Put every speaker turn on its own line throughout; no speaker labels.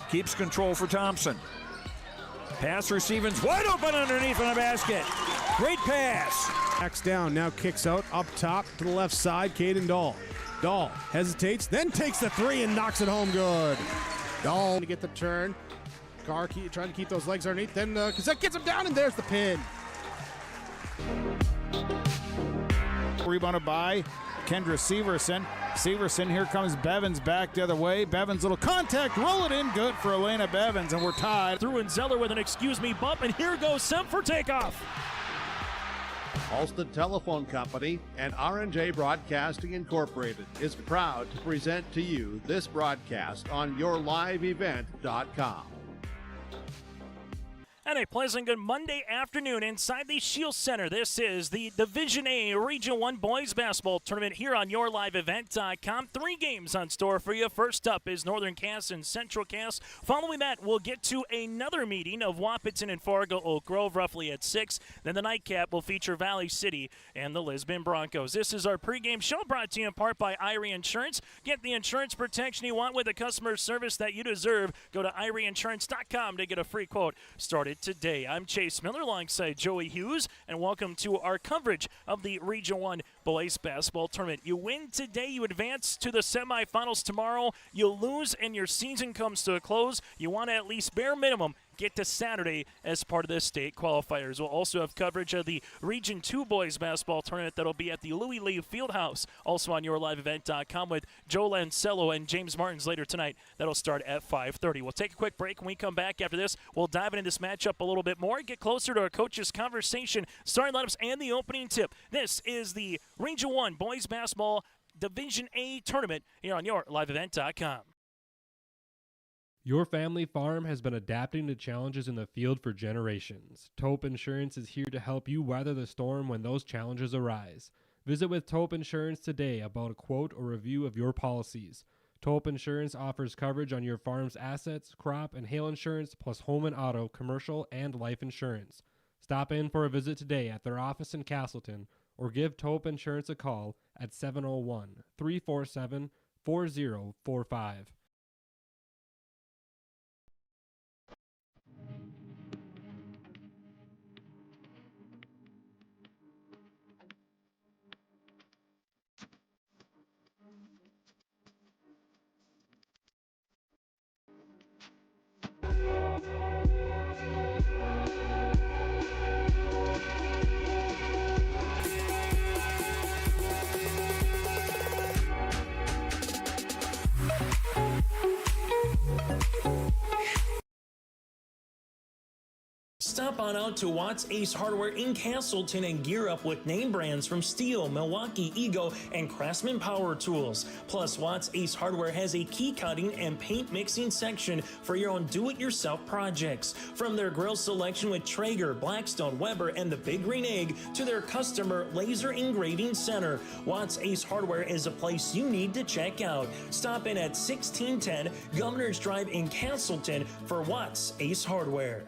keeps control for Thompson. Pass receiving's wide open underneath on the basket. Great pass.
Backs down, now kicks out, up top to the left side, Caden Dahl. Dahl hesitates, then takes the three and knocks it home good. Dahl to get the turn. Carr trying to keep those legs underneath, then Cassette gets him down, and there's the pin.
Rebounded by Kendra Severson. Severson, here comes Bevins back the other way. Bevins, little contact, roll it in, good for Elena Bevins, and we're tied.
Through and Zeller with an excuse me bump, and here goes Sem for takeoff.
Halsted Telephone Company and R&J Broadcasting Incorporated is proud to present to you this broadcast on yourliveevent.com.
And a pleasant good Monday afternoon inside the Shield Center. This is the Division A Region 1 Boys Basketball Tournament here on yourliveevent.com. 3 games on store for you. First up is Northern Cass and Central Cass. Following that, we'll get to another meeting of Wahpeton and Fargo Oak Grove roughly at 6. Then the nightcap will feature Valley City and the Lisbon Broncos. This is our pregame show brought to you in part by Irie Insurance. Get the insurance protection you want with the customer service that you deserve. Go to IrieInsurance.com to get a free quote started today. I'm Chase Miller alongside Joey Hughes, and welcome to our coverage of the Region 1 Boys Basketball Tournament. You win today, you advance to the semifinals tomorrow. You lose, and your season comes to a close. You want to at least bare minimum get to Saturday as part of the state qualifiers. We'll also have coverage of the Region 2 Boys Basketball Tournament that'll be at the Louis Lee Fieldhouse, also on yourliveevent.com with Joe Lancello and James Martins later tonight. That'll start at 5:30. We'll take a quick break. When we come back after this, we'll dive into this matchup a little bit more, get closer to our coaches' conversation, starting lineups, and the opening tip. This is the Region 1 Boys Basketball Division A Tournament here on yourliveevent.com.
Your family farm has been adapting to challenges in the field for generations. Taupe Insurance is here to help you weather the storm when those challenges arise. Visit with Taupe Insurance today about a quote or review of your policies. Taupe Insurance offers coverage on your farm's assets, crop, and hail insurance, plus home and auto, commercial, and life insurance. Stop in for a visit today at their office in Castleton or give Taupe Insurance a call at 701-347-4045.
Stop on out to Watts Ace Hardware in Castleton and gear up with name brands from Steel, Milwaukee, Ego, and Craftsman Power Tools. Plus, Watts Ace Hardware has a key cutting and paint mixing section for your own do-it-yourself projects. From their grill selection with Traeger, Blackstone, Weber, and the Big Green Egg to their customer laser engraving center, Watts Ace Hardware is a place you need to check out. Stop in at 1610 Governor's Drive in Castleton for Watts Ace Hardware.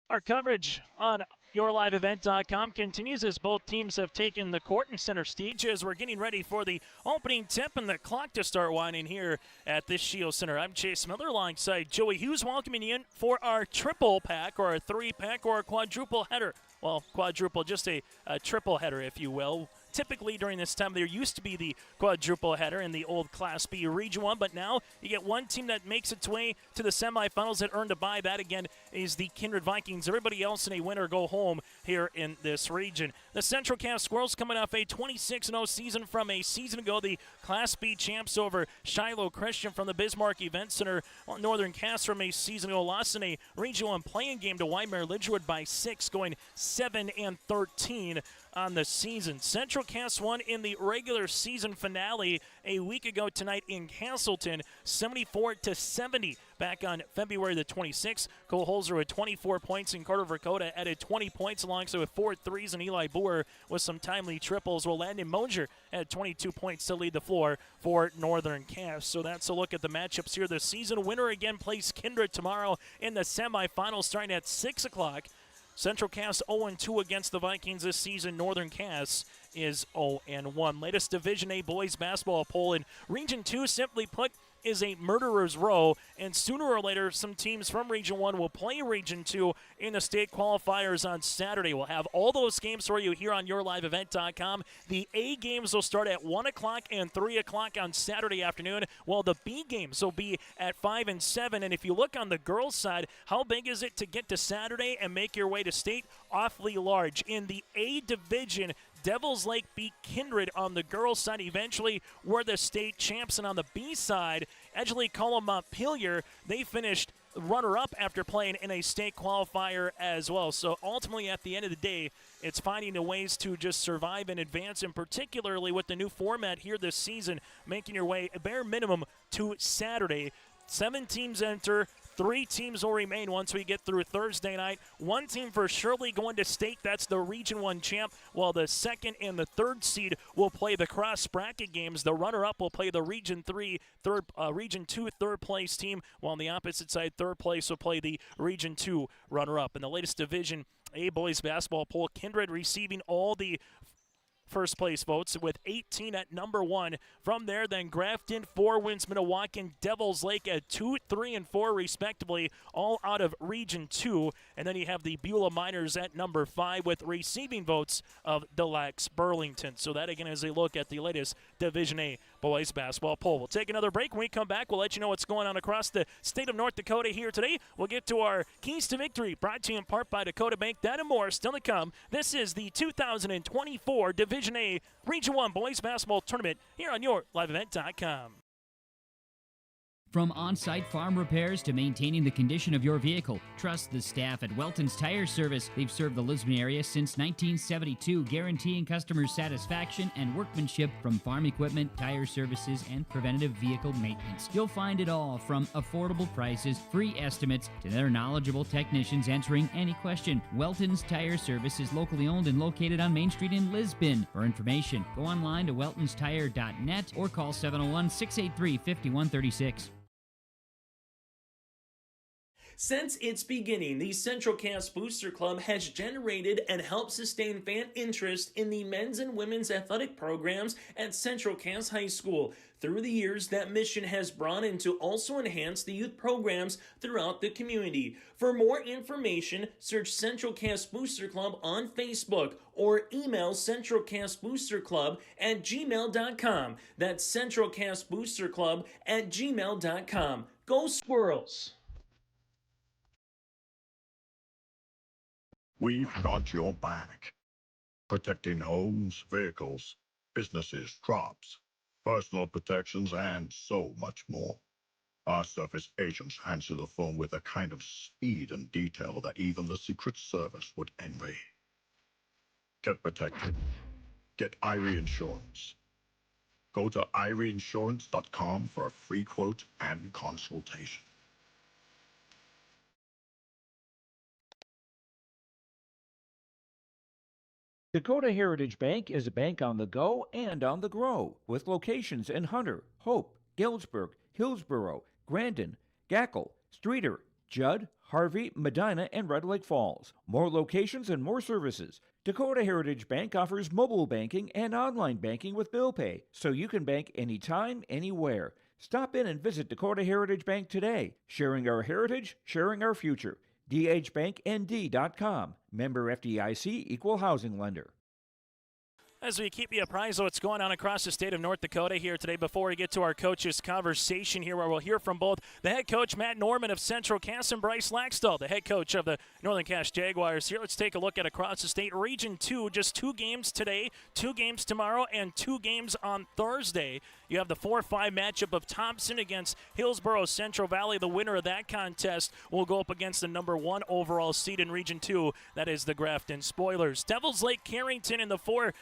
Our coverage on yourliveevent.com continues as both teams have taken the court and center stage as we're getting ready for the opening tip and the clock to start winding here at this Shield Center. I'm Chase Miller alongside Joey Hughes, welcoming you in for our triple pack or a 3-pack or a quadruple header. Well, quadruple, just a triple header, if you will. Typically during this time, there used to be the quadruple header in the old Class B Region 1, but now you get one team that makes its way to the semifinals that earned a bye. That, again, is the Kindred Vikings. Everybody else in a win or go home here in this region. The Central Cass Squirrels coming off a 26-0 season from a season ago. The Class B champs over Shiloh Christian from the Bismarck Event Center. Northern Cass from a season ago lost in a Region 1 playing game to Waimea Lidgewood by 6, going 7-13. on the season. Central Cass won in the regular season finale a week ago tonight in Castleton, 74-70. Back on February the 26th, Cole Holzer with 24 points and Carter Vercoda added 20 points alongside with 4 threes, and Eli Boer with some timely triples, while Landon Mosier had 22 points to lead the floor for Northern Cass. So that's a look at the matchups here this season. Winner again plays Kindred tomorrow in the semifinals starting at 6 o'clock. Central Cass 0-2 against the Vikings this season. Northern Cass is 0-1. Latest Division A boys basketball poll in Region 2, simply put, is a murderer's row, and sooner or later some teams from Region 1 will play Region 2 in the state qualifiers on Saturday. We'll have all those games for you here on yourliveevent.com. The A games will start at 1 o'clock and 3 o'clock on Saturday afternoon, while the B games will be at 5 and 7. And if you look on the girls' side, how big is it to get to Saturday and make your way to state? Awfully large. In the A division, Devils Lake beat Kindred on the girls' side. Eventually were the state champs. And on the B side, Edgeley Cullum Montpelier, they finished runner-up after playing in a state qualifier as well. So ultimately, at the end of the day, it's finding the ways to just survive and advance, and particularly with the new format here this season, making your way, a bare minimum, to Saturday. 7 teams enter. 3 teams will remain once we get through Thursday night. 1 team for surely going to state. That's the Region 1 champ, while the 2nd and the 3rd seed will play the cross-bracket games. The runner-up will play the Region 2 third place team, while on the opposite side, 3rd place will play the Region 2 runner-up. In the latest Division A boys basketball poll, Kindred receiving all the first place votes with 18 at number 1. From there, then Grafton, 4 wins, Minnewacan, Devils Lake at 2, 3, and 4 respectively, all out of Region 2. And then you have the Beulah Miners at number 5 with receiving votes of Deluxe Burlington. So that again is a look at the latest Division A boys basketball poll. We'll take another break. When we come back, we'll let you know what's going on across the state of North Dakota here today. We'll get to our Keys to Victory, brought to you in part by Dakota Bank. That and more still to come. This is the 2024 Division A Region 1 boys basketball tournament here on yourliveevent.com.
From on-site farm repairs to maintaining the condition of your vehicle, trust the staff at Welton's Tire Service. They've served the Lisbon area since 1972, guaranteeing customer satisfaction and workmanship from farm equipment, tire services, and preventative vehicle maintenance. You'll find it all from affordable prices, free estimates, to their knowledgeable technicians answering any question. Welton's Tire Service is locally owned and located on Main Street in Lisbon. For information, go online to weltonstire.net or call 701-683-5136.
Since its beginning, the Central Cass Booster Club has generated and helped sustain fan interest in the men's and women's athletic programs at Central Cass High School. Through the years, that mission has broadened to also enhance the youth programs throughout the community. For more information, search Central Cass Booster Club on Facebook or email centralcassboosterclub@gmail.com. That's centralcassboosterclub@gmail.com. Go Squirrels!
We've got your back. Protecting homes, vehicles, businesses, crops, personal protections, and so much more. Our surface agents answer the phone with a kind of speed and detail that even the Secret Service would envy. Get protected. Get Irie Insurance. Go to IrieInsurance.com for a free quote and consultation.
Dakota Heritage Bank is a bank on the go and on the grow, with locations in Hunter, Hope, Galesburg, Hillsboro, Grandin, Gackle, Streeter, Judd, Harvey, Medina, and Red Lake Falls. More locations and more services. Dakota Heritage Bank offers mobile banking and online banking with bill pay, so you can bank anytime, anywhere. Stop in and visit Dakota Heritage Bank today. Sharing our heritage, sharing our future. dhbanknd.com. Member FDIC, Equal Housing Lender.
As we keep you apprised of what's going on across the state of North Dakota here today, before we get to our coaches' conversation here, where we'll hear from both the head coach, Matt Norman of Central Cass, and Bryce Laxdal, the head coach of the Northern Cass Jaguars. Here, let's take a look at across the state. Region 2, just 2 games today, 2 games tomorrow, and 2 games on Thursday. You have the 4-5 matchup of Thompson against Hillsborough Central Valley. The winner of that contest will go up against the number 1 overall seed in Region 2. That is the Grafton Spoilers. Devils Lake Carrington in the 4-6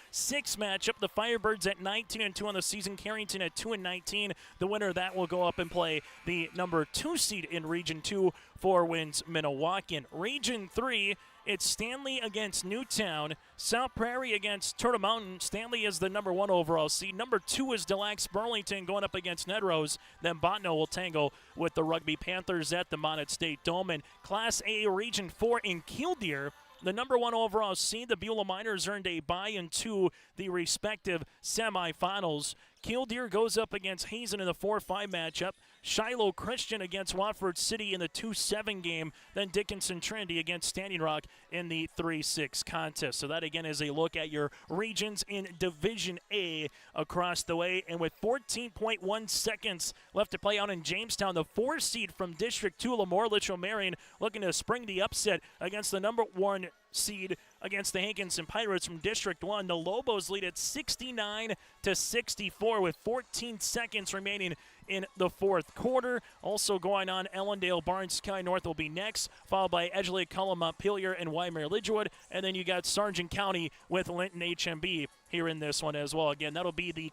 matchup. The Firebirds at 19-2 on the season. Carrington at 2-19. The winner of that will go up and play the number 2 seed in Region 2 for Winds Minnewacan. Region 3, it's Stanley against Newtown, South Prairie against Turtle Mountain. Stanley is the number 1 overall seed. Number 2 is Delac Burlington going up against Ned Rose. Then Botno will tangle with the Rugby Panthers at the Montett State Dome. And Class A Region 4 in Killdeer, the number 1 overall seed, the Beulah Miners, earned a bye into the respective semifinals. Killdeer goes up against Hazen in the 4-5 matchup. Shiloh Christian against Watford City in the 2-7 game. Then Dickinson Trinity against Standing Rock in the 3-6 contest. So that, again, is a look at your regions in Division A across the way. And with 14.1 seconds left to play out in Jamestown, the 4 seed from District 2, Lemoore Litchfield Marion, looking to spring the upset against the number 1 seed against the Hankinson Pirates from District 1. The Lobos lead at 69-64 with 14 seconds remaining in the 4th quarter. Also going on, Ellendale Barnes Sky North will be next, followed by Edgeley, Cullum, Montpelier, and Waimea Lidgewood. And then you got Sargent County with Linton HMB here in this one as well. Again, that'll be the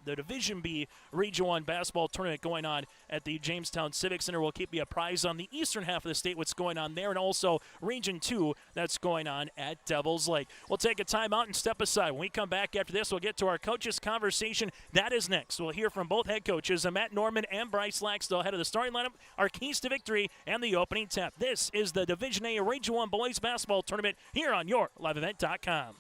Division B Region 1 basketball tournament going on at the Jamestown Civic Center. We'll keep you apprised on the eastern half of the state, what's going on there, and also Region 2 that's going on at Devils Lake. We'll take a timeout and step aside. When we come back after this, we'll get to our coaches' conversation. That is next. We'll hear from both head coaches, Matt Norman and Bryce Laxdell, head of the starting lineup, our keys to victory, and the opening tap. This is the Division A Region 1 boys basketball tournament here on YourLiveEvent.com.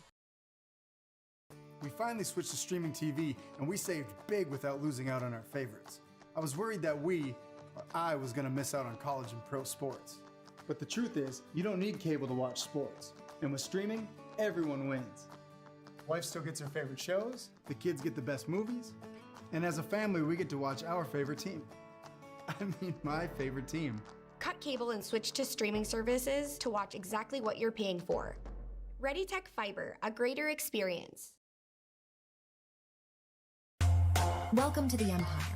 We finally switched to streaming TV, and we saved big without losing out on our favorites. I was worried that I was going to miss out on college and pro sports. But the truth is, you don't need cable to watch sports. And with streaming, everyone wins. Wife still gets her favorite shows, the kids get the best movies, and as a family, we get to watch our favorite team. I mean, my favorite team.
Cut cable and switch to streaming services to watch exactly what you're paying for. ReadyTech Fiber, a greater experience.
Welcome to the Empire.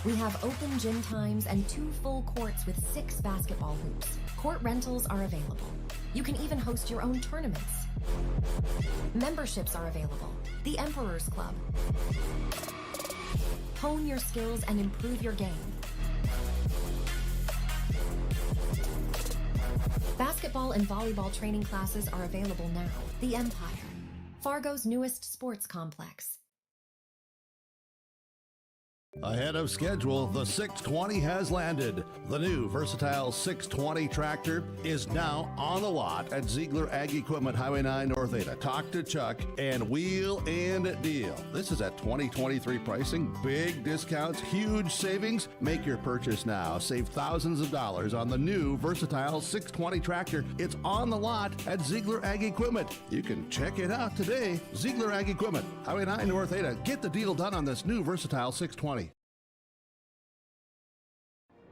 We have open gym times and 2 full courts with 6 basketball hoops. Court rentals are available. You can even host your own tournaments. Memberships are available. The Emperor's Club. Hone your skills and improve your game. Basketball and volleyball training classes are available now. The Empire, Fargo's newest sports complex.
Ahead of schedule, the 620 has landed. The new versatile 620 tractor is now on the lot at Ziegler Ag Equipment, Highway 9 North Ada. Talk to Chuck and wheel and deal. This is at 2023 pricing, big discounts, huge savings. Make your purchase now. Save thousands of dollars on the new versatile 620 tractor. It's on the lot at Ziegler Ag Equipment. You can check it out today. Ziegler Ag Equipment, Highway 9 North Ada. Get the deal done on this new versatile 620.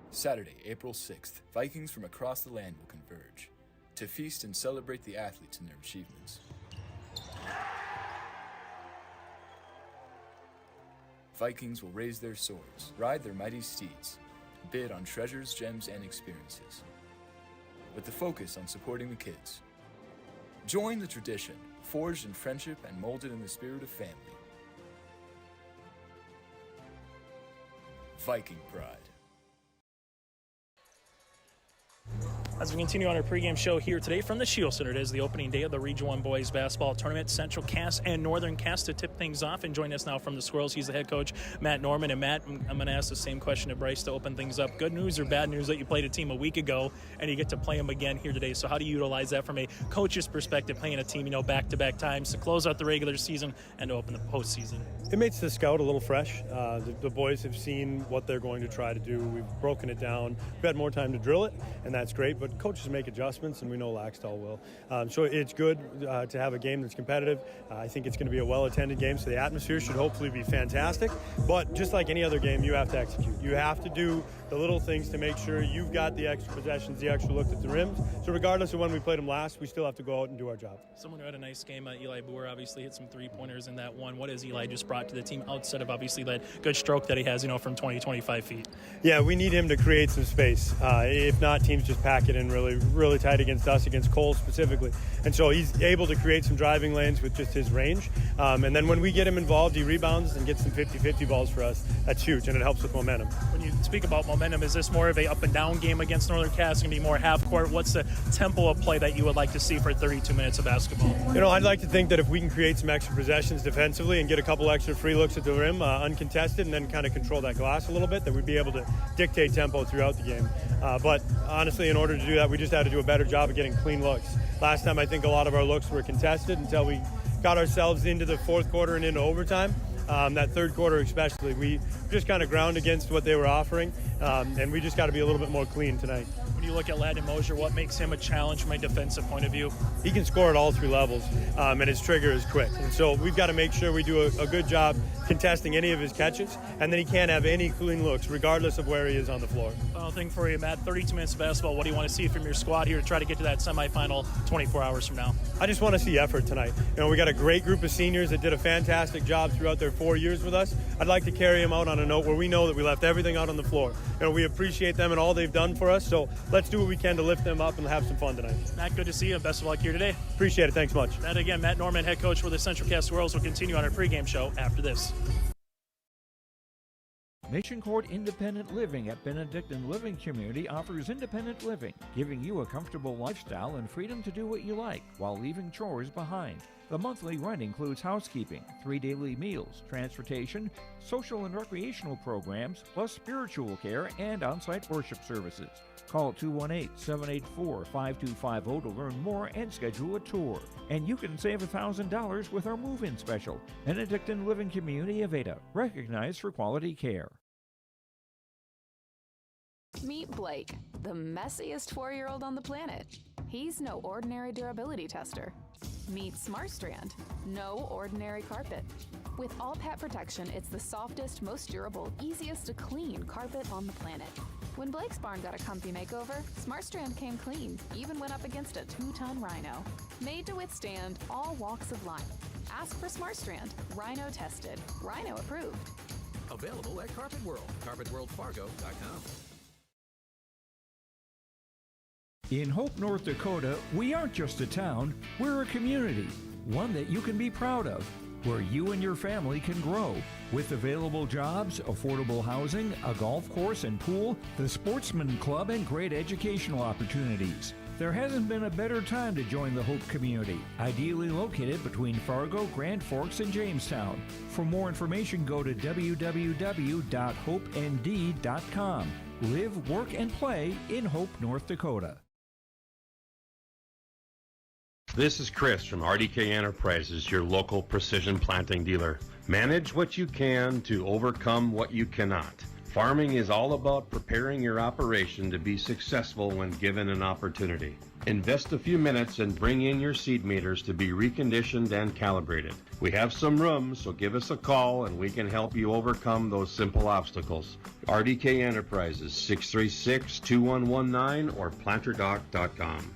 Saturday, April 6th, Vikings from across the land will converge to feast and celebrate the athletes and their achievements. Vikings will raise their swords, ride their mighty steeds, bid on treasures, gems, and experiences, with the focus on supporting the kids. Join the tradition, forged in friendship and molded in the spirit of family. Viking pride.
As we continue on our pregame show here today from the Shield Center, it is the opening day of the Region 1 Boys Basketball Tournament. Central Cass and Northern Cass to tip things off. And join us now from the Squirrels, he's the head coach, Matt Norman. And Matt, I'm going to ask the same question to Bryce to open things up. Good news or bad news that you played a team a week ago and you get to play them again here today. So how do you utilize that from a coach's perspective, playing a team, back-to-back times to close out the regular season and to open the postseason?
It makes the scout a little fresh. The boys have seen what they're going to try to do. We've broken it down. We've had more time to drill it, and that's great. But but coaches make adjustments, and we know Laxdal will. So it's good to have a game that's competitive. I think it's going to be a well-attended game, so the atmosphere should hopefully be fantastic. But just like any other game, you have to execute. You have to do the little things to make sure you've got the extra possessions, the extra look at the rims. So regardless of when we played them last, we still have to go out and do our job.
Someone who had a nice game, Eli Boer, obviously hit some three-pointers in that one. What has Eli just brought to the team outside of obviously that good stroke that he has, from 20, 25 feet?
Yeah, we need him to create some space. If not, teams just pack it in really, really tight against us, against Cole specifically. And so he's able to create some driving lanes with just his range. And then when we get him involved, he rebounds and gets some 50-50 balls for us. That's huge, and it helps with momentum.
When you speak about momentum, is this more of a up-and-down game against Northern Cass? Going to be more half-court? What's the tempo of play that you would like to see for 32 minutes of basketball?
I'd like to think that if we can create some extra possessions defensively and get a couple extra free looks at the rim uncontested and then kind of control that glass a little bit, that we'd be able to dictate tempo throughout the game. But honestly, in order to do that, we just had to do a better job of getting clean looks. Last time, I think a lot of our looks were contested until we got ourselves into the fourth quarter and into overtime. That third quarter especially, we just kind of ground against what they were offering, and we just got to be a little bit more clean tonight.
When you look at Landon Mosier, what makes him a challenge from a defensive point of view?
He can score at all three levels, and his trigger is quick. And so we've got to make sure we do a good job contesting any of his catches, and then he can't have any clean looks, regardless of where he is on the floor.
Final thing for you, Matt, 32 minutes of basketball. What do you want to see from your squad here to try to get to that semifinal 24 hours from now?
I just want to see effort tonight. We got a great group of seniors that did a fantastic job throughout their 4 years with us. I'd like to carry them out on a note where we know that we left everything out on the floor. We appreciate them and all they've done for us, so let's do what we can to lift them up and have some fun tonight.
Matt, good to see you, and best of luck here today.
Appreciate it. Thanks much.
And again, Matt Norman, head coach for the Central Cass Squirrels, will continue on our pregame show after this.
Mission Court Independent Living at Benedictine Living Community offers independent living, giving you a comfortable lifestyle and freedom to do what you like while leaving chores behind. The monthly rent includes housekeeping, 3 daily meals, transportation, social and recreational programs, plus spiritual care and on-site worship services. Call 218-784-5250 to learn more and schedule a tour. And you can save $1,000 with our move-in special. Benedictine Living Community of Ada, recognized for quality care.
Meet Blake, the messiest 4-year-old on the planet. He's no ordinary durability tester. Meet SmartStrand, no ordinary carpet. With all pet protection, it's the softest, most durable, easiest to clean carpet on the planet. When Blake's barn got a comfy makeover, SmartStrand came clean, even went up against a 2-ton rhino. Made to withstand all walks of life. Ask for SmartStrand, rhino tested, rhino approved.
Available at Carpet World, carpetworldfargo.com.
In Hope, North Dakota, we aren't just a town, we're a community, one that you can be proud of, where you and your family can grow. With available jobs, affordable housing, a golf course and pool, the Sportsman Club, and great educational opportunities. There hasn't been a better time to join the Hope community, ideally located between Fargo, Grand Forks, and Jamestown. For more information, go to www.hopend.com. Live, work, and play in Hope, North Dakota.
This is Chris from RDK Enterprises, your local precision planting dealer. Manage what you can to overcome what you cannot. Farming is all about preparing your operation to be successful when given an opportunity. Invest a few minutes and bring in your seed meters to be reconditioned and calibrated. We have some room, so give us a call and we can help you overcome those simple obstacles. RDK Enterprises, 636-2119 or planterdoc.com.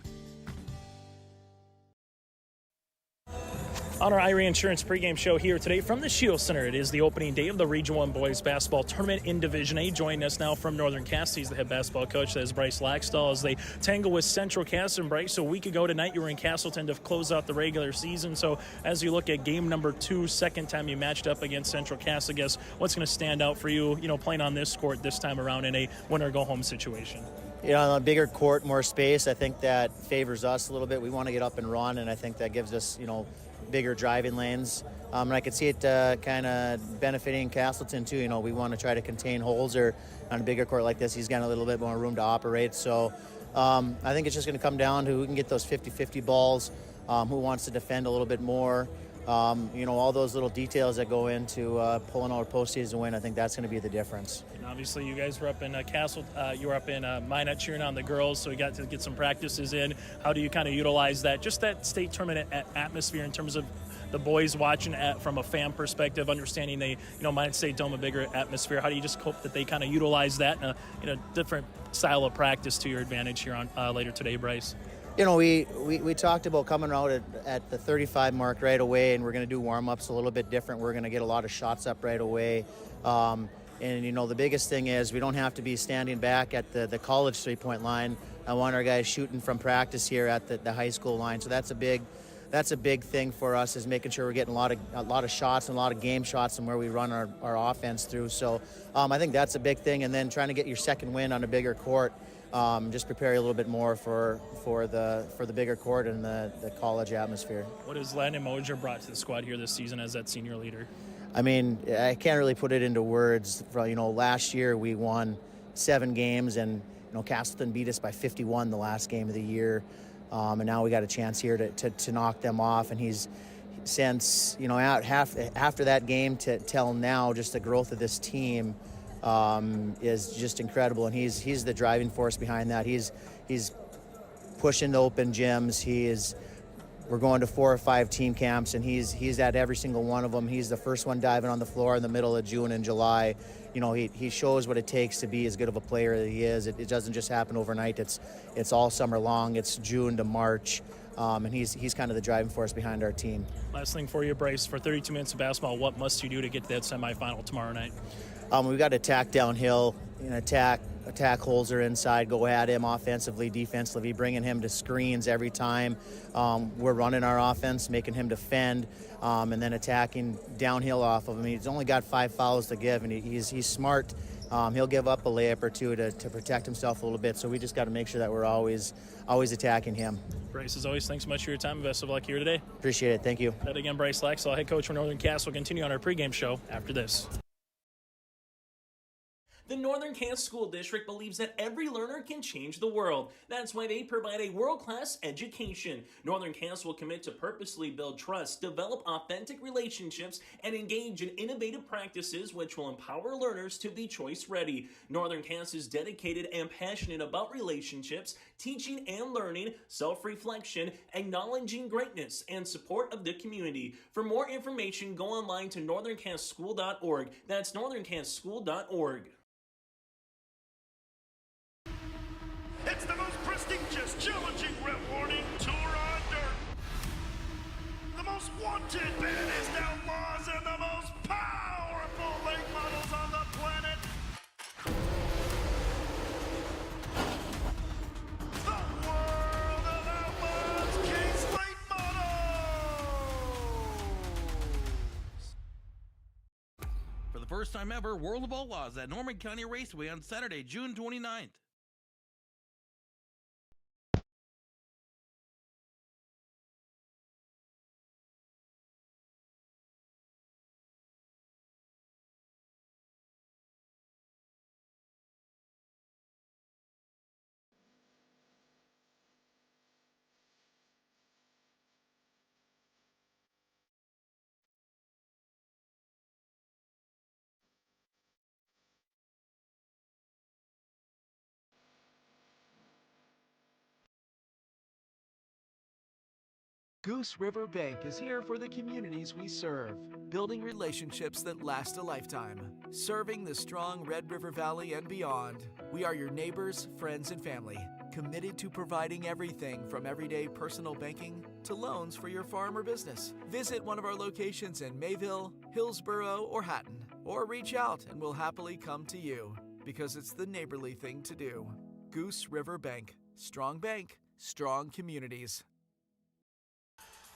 On our IRA Insurance pregame show here today from the Shield Center, it is the opening day of the Region 1 Boys Basketball Tournament in Division A. Joining us now from Northern Cass, he's the head basketball coach. That is Bryce Laxdal as they tangle with Central Cass. And Bryce, a week ago tonight you were in Castleton to close out the regular season. So as you look at game number 2, second time you matched up against Central Cass, I guess what's going to stand out for you, playing on this court this time around in a winner-go-home situation?
A bigger court, more space, I think that favors us a little bit. We want to get up and run, and I think that gives us, bigger driving lanes. And I could see it kind of benefiting Castleton too. We want to try to contain holes, or on a bigger court like this, he's got a little bit more room to operate. So I think it's just going to come down to who can get those 50-50 balls, who wants to defend a little bit more. All those little details that go into pulling out a postseason win, I think that's going to be the difference.
And obviously, you guys were up in Castle. You were up in Minot cheering on the girls, so you got to get some practices in. How do you kind of utilize that? Just that state tournament atmosphere in terms of the boys watching from a fan perspective, understanding they, Minot State Dome a bigger atmosphere. How do you just hope that they kind of utilize that in a different style of practice to your advantage here on later today, Bryce?
We talked about coming out at the 35 mark right away, and we're going to do warm-ups a little bit different. We're going to get a lot of shots up right away. And the biggest thing is we don't have to be standing back at the college three-point line. I want our guys shooting from practice here at the high school line. So that's a big thing for us, is making sure we're getting a lot of shots and a lot of game shots and where we run our offense through. So I think that's a big thing. And then trying to get your second win on a bigger court. Just prepare you a little bit more for the bigger court and the college atmosphere.
What has Landon Moser brought to the squad here this season as that senior leader?
I mean, I can't really put it into words. Last year we won 7 games, and Castleton beat us by 51 the last game of the year, and now we got a chance here to knock them off. And he's since after that game till now, just the growth of this team is just incredible, and he's the driving force behind that. He's pushing to open gyms. We're going to 4 or 5 team camps, and he's at every single one of them. He's the first one diving on the floor in the middle of June and July. He shows what it takes to be as good of a player as he is. It doesn't just happen overnight. It's all summer long. It's June to March. And he's kind of the driving force behind our team.
Last thing for you, Bryce, for 32 minutes of basketball, what must you do to get to that semifinal tomorrow night?
We've got to attack downhill, attack Holzer inside, go at him offensively, defensively, bringing him to screens every time. We're running our offense, making him defend, and then attacking downhill off of him. He's only got 5 fouls to give, and he's smart. He'll give up a layup or two to protect himself a little bit, so we just got to make sure that we're always attacking him.
Bryce, as always, thanks so much for your time. Best of luck here today.
Appreciate it. Thank you.
That again, Bryce Laxall, head coach for Northern Cass, will continue on our pregame show after this. The Northern Cass School District believes that every learner can change the world. That's why they provide a world-class education. Northern Cass will commit to purposely build trust, develop authentic relationships, and engage in innovative practices which will empower learners to be choice-ready. Northern Cass is dedicated and passionate about relationships, teaching and learning, self-reflection, acknowledging greatness, and support of the community. For more information, go online to northerncasschool.org. That's northerncasschool.org.
It's the most prestigious, challenging, rewarding tour on dirt. The most wanted, baddest outlaws, and the most powerful late models on the planet. The world of outlaws, King's Late Models.
For the first time ever, World of Outlaws at Norman County Raceway on Saturday, June 29th.
Goose River Bank is here for the communities we serve, building relationships that last a lifetime. Serving the strong Red River Valley and beyond, we are your neighbors, friends, and family, committed to providing everything from everyday personal banking to loans for your farm or business. Visit one of our locations in Mayville, Hillsboro, or Hatton, or reach out and we'll happily come to you, because it's the neighborly thing to do. Goose River Bank. Strong bank, strong communities.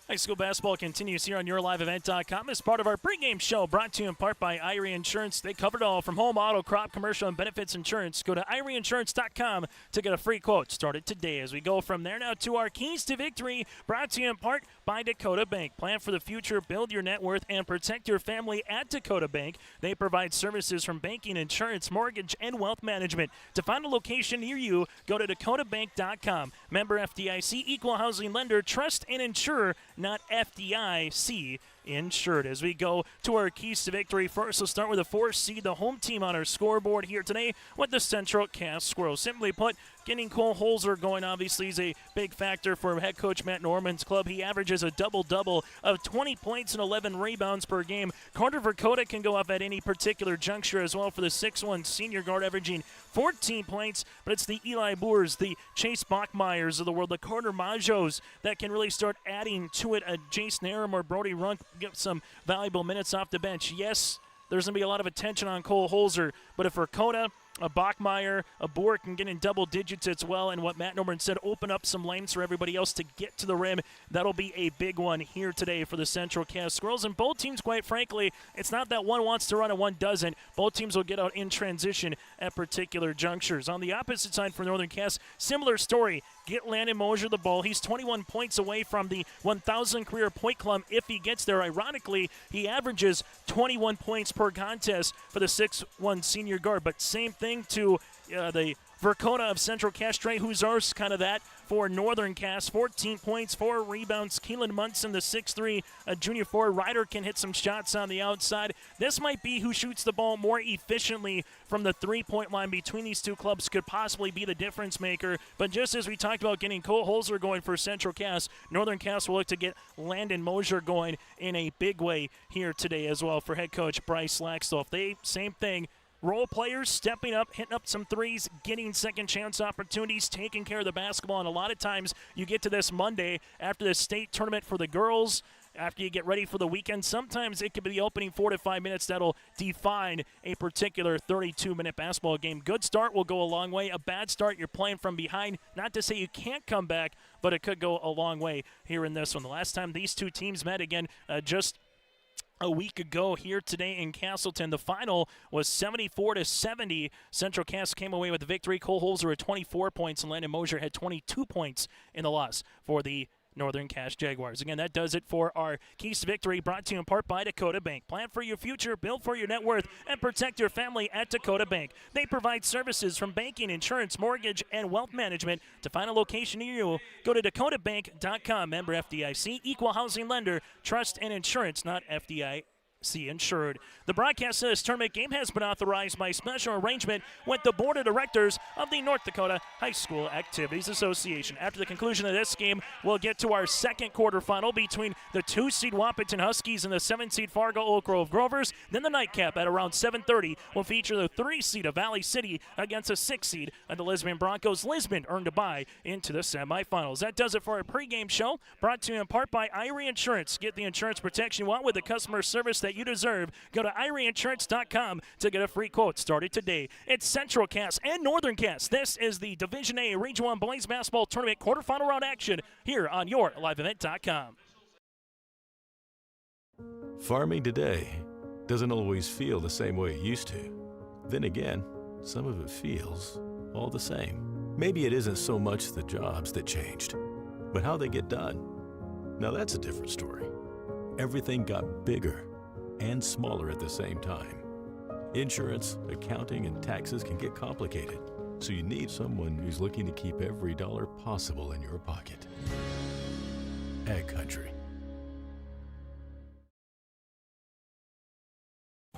High school basketball continues here on YourLiveEvent.com as part of our pregame show, brought to you in part by Irie Insurance. They cover it all from home, auto, crop, commercial, and benefits insurance. Go to IrieInsurance.com to get a free quote. Start it today as we go from there now to our keys to victory, brought to you in part by Dakota Bank. Plan for the future, build your net worth, and protect your family at Dakota Bank. They provide services from banking, insurance, mortgage, and wealth management. To find a location near you, go to dakotabank.com. Member FDIC, equal housing lender, trust and insurer, not FDIC. insured. As we go to our keys to victory, first we'll start with the 4 seed, the home team on our scoreboard here today with the Central Cass Squirrels. Simply put, getting Cole Holzer going obviously is a big factor for head coach Matt Norman's club. He averages a double-double of 20 points and 11 rebounds per game. Carter Verkota can go up at any particular juncture as well for the 6'1 senior guard, averaging 14 points, but it's the Eli Boers, the Chase Bachmeyers of the world, the Carter Majos that can really start adding to it. Jason Aram or Brody Runk get some valuable minutes off the bench. Yes, there's going to be a lot of attention on Cole Holzer, but if Verkota, a Bachmeyer, a Boer can get in double digits as well, and what Matt Norman said, open up some lanes for everybody else to get to the rim. That'll be a big one here today for the Central Cass Squirrels. And both teams, quite frankly, it's not that one wants to run and one doesn't. Both teams will get out in transition at particular junctures. On the opposite side for Northern Cass, similar story. Get Landon Mosier the ball. He's 21 points away from the 1,000 career point club if he gets there. Ironically, he averages 21 points per contest for the 6'1 senior guard. But same thing to the Verkota of Central Cass. Trey Huzars, kind of that for Northern Cass. 14 points, 4 rebounds. Keelan Munson, the 6'3 junior forward. Ryder can hit some shots on the outside. This might be who shoots the ball more efficiently from the three-point line between these two clubs could possibly be the difference maker. But just as we talked about getting Cole Holzer going for Central Cass, Northern Cass will look to get Landon Mosier going in a big way here today as well for head coach Bryce Laxdorf. They, same thing, role players stepping up, hitting up some threes, getting second chance opportunities, taking care of the basketball. And a lot of times you get to this Monday after the state tournament for the girls, after you get ready for the weekend, sometimes it could be the opening 4 to 5 minutes that'll define a particular 32-minute basketball game. Good start will go a long way. A bad start, you're playing from behind. Not to say you can't come back, but it could go a long way here in this one. The last time these two teams met again, just a week ago here today in Castleton. The final was 74-70. Central Cass came away with the victory. Cole Holzer had 24 points, and Landon Mosier had 22 points in the loss for the Northern Cass Jaguars. Again, that does it for our Keys to Victory, brought to you in part by Dakota Bank. Plan for your future, build for your net worth, and protect your family at Dakota Bank. They provide services from banking, insurance, mortgage, and wealth management. To find a location near you, go to dakotabank.com. Member FDIC, equal housing lender, trust and insurance, not FDIC insured. The broadcast of this tournament game has been authorized by special arrangement with the Board of Directors of the North Dakota High School Activities Association. After the conclusion of this game, we'll get to our second quarterfinal between the 2-seed Wahpeton Huskies and the 7-seed Fargo Oak Grove Grovers. Then the nightcap at around 7:30 will feature the 3-seed of Valley City against a 6-seed of the Lisbon Broncos. Lisbon earned a bye into the semifinals. That does it for our pregame show, brought to you in part by Irie Insurance. Get the insurance protection you want with the customer service that you deserve. Go to IrieInsurance.com to get a free quote started today. It's Central Cass and Northern Cass. This is the Division A Region 1 Boys Basketball Tournament quarterfinal round action here on YourLiveEvent.com.
Farming today doesn't always feel the same way it used to. Then again, some of it feels all the same. Maybe it isn't so much the jobs that changed, but how they get done. Now that's a different story. Everything got bigger and smaller at the same time. Insurance, accounting, and taxes can get complicated, so you need someone who's looking to keep every dollar possible in your pocket. Ag Country.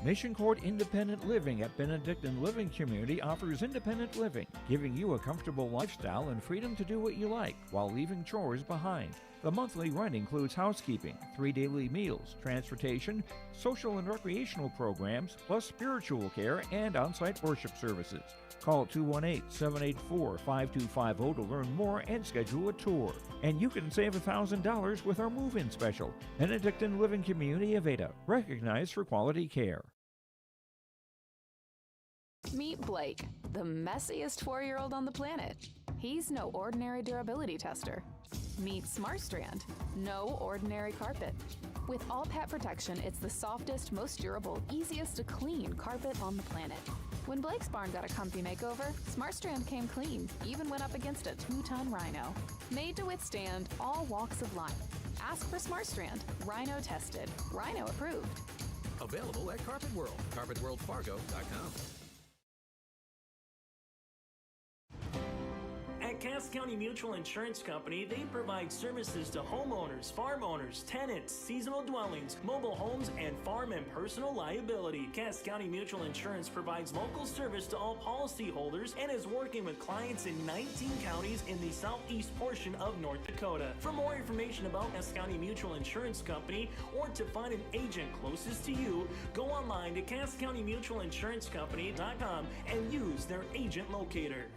Mission Court Independent Living at Benedictine Living Community offers independent living, giving you a comfortable lifestyle and freedom to do what you like while leaving chores behind. The monthly rent includes housekeeping, 3 daily meals, transportation, social and recreational programs, plus spiritual care and on-site worship services. Call 218-784-5250 to learn more and schedule a tour. And you can save $1,000 with our move-in special. Benedictine Living Community of Ada, recognized for quality care.
Meet Blake, the messiest 4-year-old on the planet. He's no ordinary durability tester. Meet SmartStrand, no ordinary carpet. With all pet protection, it's the softest, most durable, easiest to clean carpet on the planet. When Blake's barn got a comfy makeover, SmartStrand came clean, even went up against a 2-ton rhino. Made to withstand all walks of life. Ask for SmartStrand, rhino tested, rhino approved.
Available at Carpet World, carpetworldfargo.com.
At Cass County Mutual Insurance Company, they provide services to homeowners, farm owners, tenants, seasonal dwellings, mobile homes, and farm and personal liability. Cass County Mutual Insurance provides local service to all policyholders and is working with clients in 19 counties in the southeast portion of North Dakota. For more information about Cass County Mutual Insurance Company or to find an agent closest to you, go online to CassCountyMutualInsuranceCompany.com and use their agent locator.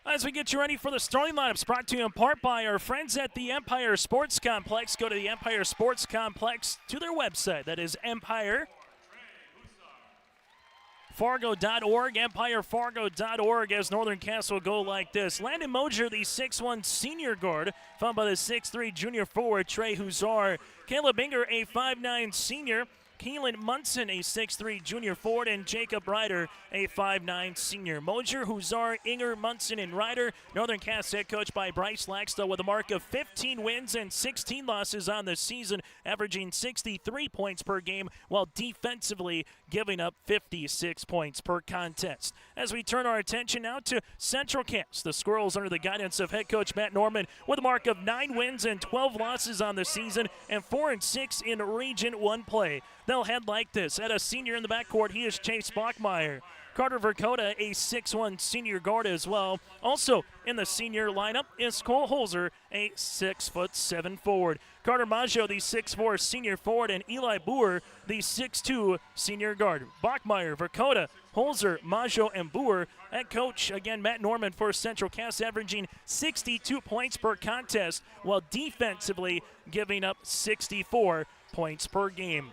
As we get you ready for the starting lineups, brought to you in part by our friends at the Empire Sports Complex. Go to the Empire Sports Complex to their website. That is EmpireFargo.org, EmpireFargo.org, as Northern Cass will go like this. Landon Moser, the 6'1 senior guard, followed by the 6'3 junior forward, Trey Huzar. Caleb Inger, a 5'9 senior. Keelan Munson, a 6'3 junior forward, and Jacob Ryder, a 5'9 senior. Moser, Huzar, Inger, Munson, and Ryder. Northern Cass head coached by Bryce Laxdell with a mark of 15 wins and 16 losses on the season, averaging 63 points per game, while defensively giving up 56 points per contest. As we turn our attention now to Central Cass, the Squirrels under the guidance of head coach Matt Norman with a mark of 9 wins and 12 losses on the season and 4-6 in Region 1 play. They'll head like this. At a senior in the backcourt, he is Chase Bachmeyer. Carter Verkota, a 6'1 senior guard as well. Also in the senior lineup is Cole Holzer, a 6'7 forward. Carter Maggio, the 6'4 senior forward, and Eli Boer, the 6'2 senior guard. Bachmeyer, Verkota, Holzer, Maggio, and Boer. Head coach, again, Matt Norman for Central Cass, averaging 62 points per contest, while defensively giving up 64 points per game.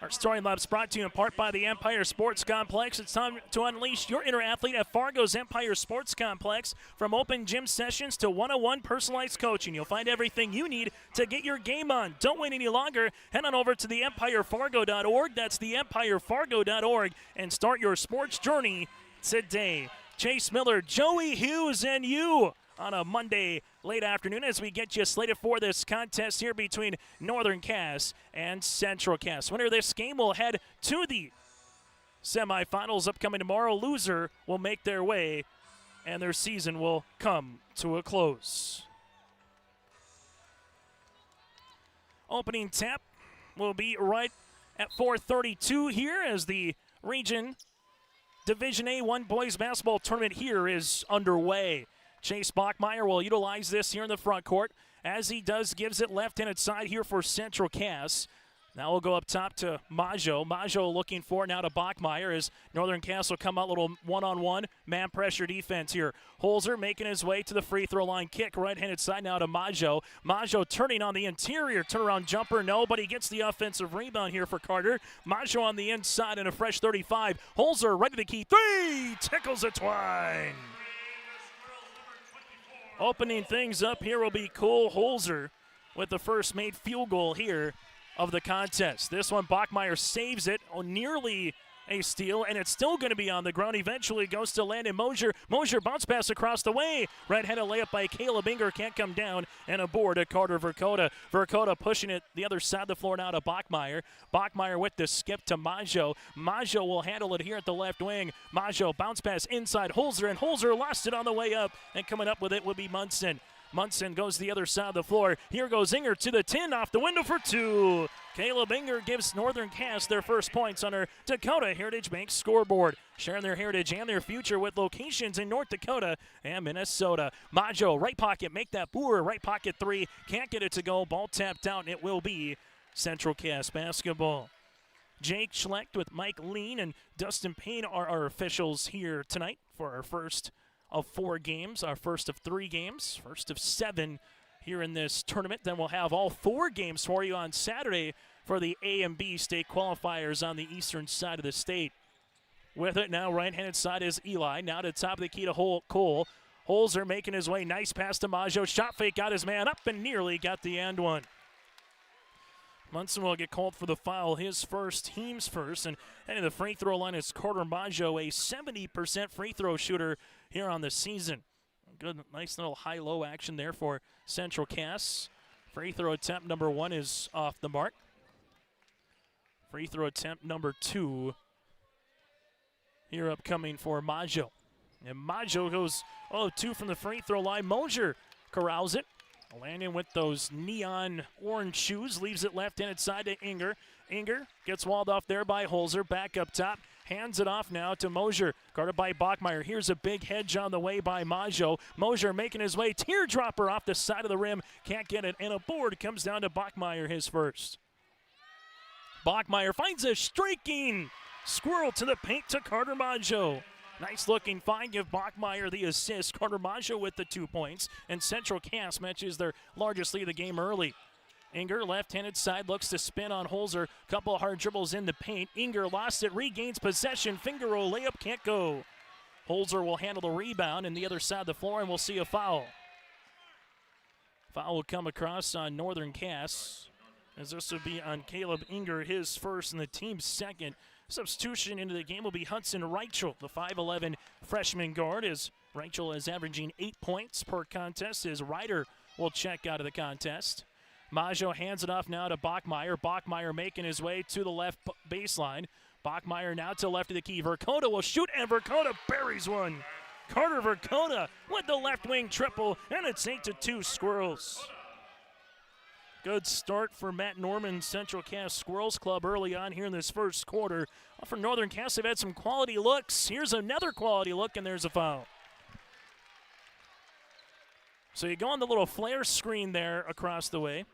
Our starting lineups brought to you in part by the Empire Sports Complex. It's time to unleash your inner athlete at Fargo's Empire Sports Complex. From open gym sessions to one-on-one personalized coaching, you'll find everything you need to get your game on. Don't wait any longer. Head on over to the EmpireFargo.org. That's the EmpireFargo.org, and start your sports journey today. Chase Miller, Joey Hughes, and you on a Monday late afternoon as we get you slated for this contest here between Northern Cass and Central Cass. Winner of this game will head to the semifinals upcoming tomorrow. Loser will make their way, and their season will come to a close. Opening tap will be right at 4:32 here as the Region Division A1 boys basketball tournament here is underway. Chase Bachmeyer will utilize this here in the front court. As he does, gives it left-handed side here for Central Cass. Now we'll go up top to Maggio. Maggio looking for now to Bachmeyer as Northern Cass will come out a little one-on-one man pressure defense here. Holzer making his way to the free throw line. Kick right-handed side now to Maggio. Maggio turning on the interior. Turnaround jumper, no, but he gets the offensive rebound here for Carter. Maggio on the inside and a fresh 35. Holzer right to the key. Three! Tickles the twine. Opening things up here will be Cole Holzer with the first made field goal here of the contest. This one, Bachmeyer saves it, nearly a steal, and it's still going to be on the ground. Eventually goes to Landon Moser. Moser bounce pass across the way. Right-handed layup by Caleb Inger, can't come down, and a board to Carter Verkota. Verkota pushing it the other side of the floor now to Bachmeyer. Bachmeyer with the skip to Maggio. Maggio will handle it here at the left wing. Maggio bounce pass inside Holzer, and Holzer lost it on the way up, and coming up with it would be Munson. Munson goes the other side of the floor. Here goes Inger to the 10, off the window for two. Caleb Inger gives Northern Cass their first points on our Dakota Heritage Bank scoreboard, sharing their heritage and their future with locations in North Dakota and Minnesota. Maggio, right pocket, make that Boer, right pocket three. Can't get it to go. Ball tapped out, and it will be Central Cass basketball. Jake Schlecht with Mike Lean and Dustin Payne are our officials here tonight for our first of 4 games, our first of 3 games, first of 7 here in this tournament. Then we'll have all 4 games for you on Saturday for the A and B state qualifiers on the eastern side of the state. With it now, right-handed side is Eli. Now to the top of the key to Cole. Holzer making his way. Nice pass to Maggio. Shot fake, got his man up and nearly got the and one. Munson will get called for the foul, his first, team's first. And heading to the free throw line is Carter Maggio, a 70% free throw shooter here on the season. Good, nice little high-low action there for Central Cass. Free throw attempt number 1 is off the mark. Free throw attempt number 2 here upcoming for Maggio. And Maggio goes 2 from the free throw line. Mosier corrals it. Landing with those neon orange shoes, leaves it left-handed side to Inger. Inger gets walled off there by Holzer. Back up top, hands it off now to Mosier. Guarded by Bachmeier. Here's a big hedge on the way by Maggio. Mosier making his way. Teardropper off the side of the rim. Can't get it. And a board comes down to Bachmeier, his first. Bachmeier finds a streaking squirrel to the paint to Carter Maggio. Nice looking find, give Bachmeier the assist. Carter Maggio with the 2 points, and Central Cass matches their largest lead of the game early. Inger, left-handed side, looks to spin on Holzer. Couple of hard dribbles in the paint. Inger lost it, regains possession. Finger roll, layup can't go. Holzer will handle the rebound in the other side of the floor, and we'll see a foul. Foul will come across on Northern Cass, as this will be on Caleb Inger, his first and the team's second. Substitution into the game will be Hudson Reichel, the 5'11 freshman guard, as Reichel is averaging 8 points per contest. His Ryder will check out of the contest. Maggio hands it off now to Bachmeier. Bachmeier making his way to the left baseline. Bachmeier now to the left of the key. Verkota will shoot, and Verkota buries one. Carter Verkota with the left wing triple, and it's 8-2 Squirrels. Good start for Matt Norman's Central Cass Squirrels Club early on here in this first quarter. For Northern Cass, they've had some quality looks. Here's another quality look, and there's a foul. So you go on the little flare screen there across the way,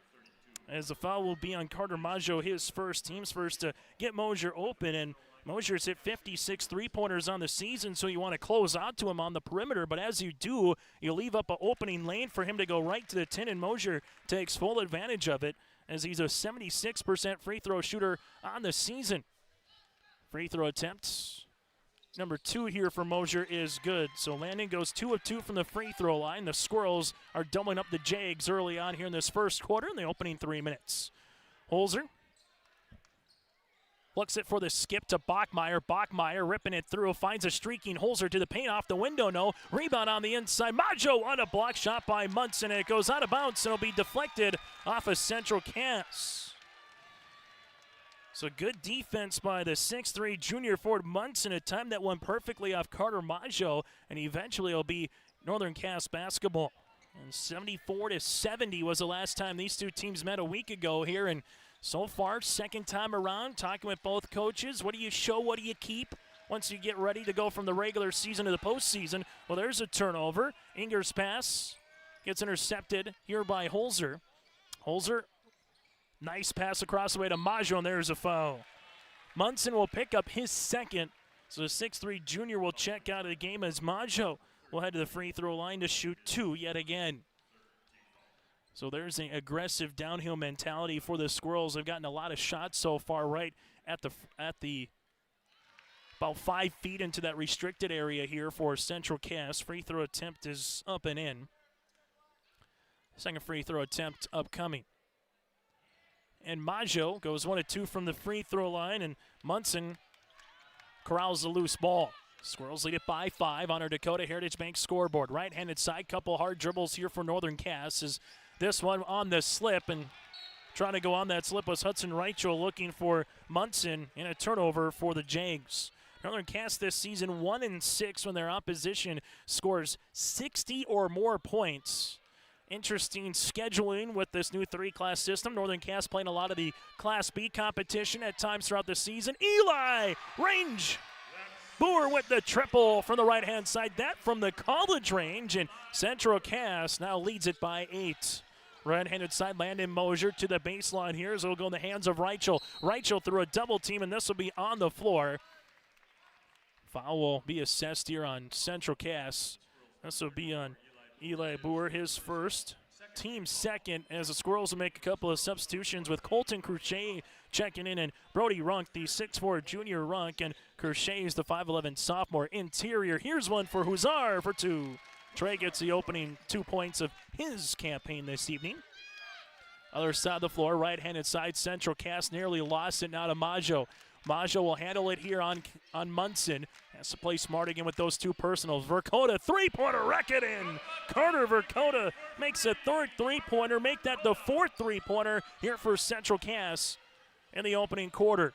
as the foul will be on Carter Maggio, his first, team's first, to get Mosier open. And Mosier's hit 56 three-pointers on the season, so you want to close out to him on the perimeter. But as you do, you leave up an opening lane for him to go right to the 10, and Mosier takes full advantage of it, as he's a 76% free throw shooter on the season. Free throw attempts. Number 2 here for Mosier is good. So Landon goes 2 of 2 from the free throw line. The Squirrels are doubling up the Jags early on here in this first quarter in the opening 3 minutes. Holzer looks it for the skip to Bachmeier. Bachmeier ripping it through, finds a streaking Holzer to the paint, off the window, no. Rebound on the inside. Maggio on a block shot by Munson, and it goes out of bounds, and it'll be deflected off of Central Cass. So good defense by the 6'3 junior forward Munson, a time that went perfectly off Carter Maggio, and eventually it'll be Northern Cass basketball. And 74-70 was the last time these two teams met a week ago here, and so far, second time around, talking with both coaches. What do you show, what do you keep once you get ready to go from the regular season to the postseason? Well, there's a turnover. Inger's pass gets intercepted here by Holzer. Holzer, nice pass across the way to Maggio, and there's a foul. Munson will pick up his second, so the 6'3 junior will check out of the game, as Maggio will head to the free throw line to shoot 2 yet again. So there's an aggressive downhill mentality for the Squirrels. They've gotten a lot of shots so far, right at the about 5 feet into that restricted area here for Central Cass. Free throw attempt is up and in. Second free throw attempt upcoming. And Maggio goes 1 of 2 from the free throw line, and Munson corrals the loose ball. Squirrels lead it by 5 on our Dakota Heritage Bank scoreboard. Right-handed side, couple hard dribbles here for Northern Cass. Is this one on the slip, and trying to go on that slip was Hudson Reichel, looking for Munson, in a turnover for the Jags. Northern Cass this season 1-6 when their opposition scores 60 or more points. Interesting scheduling with this new 3-class system. Northern Cass playing a lot of the Class B competition at times throughout the season. Eli, range. Boer with the triple from the right-hand side. That from the college range, and Central Cass now leads it by 8. Right-handed side, Landon Mosier to the baseline here, as it'll go in the hands of Reichel. Reichel through a double team, and this will be on the floor. Foul will be assessed here on Central Cass. This will be on Eli Boer, his first. Team second, as the Squirrels will make a couple of substitutions with Colton Crochet checking in, and Brody Runk, the 6'4 junior Runk, and Crochet is the 5'11 sophomore interior. Here's one for Huszar for 2. Trey gets the opening 2 points of his campaign this evening. Other side of the floor, right-handed side, Central Cass nearly lost it now to Maggio. Maggio will handle it here on Munson. Has to play smart again with those 2 personals. Verkota, three-pointer, wreck it in. Carter Verkota makes a third three-pointer, make that the 4th three-pointer here for Central Cass in the opening quarter.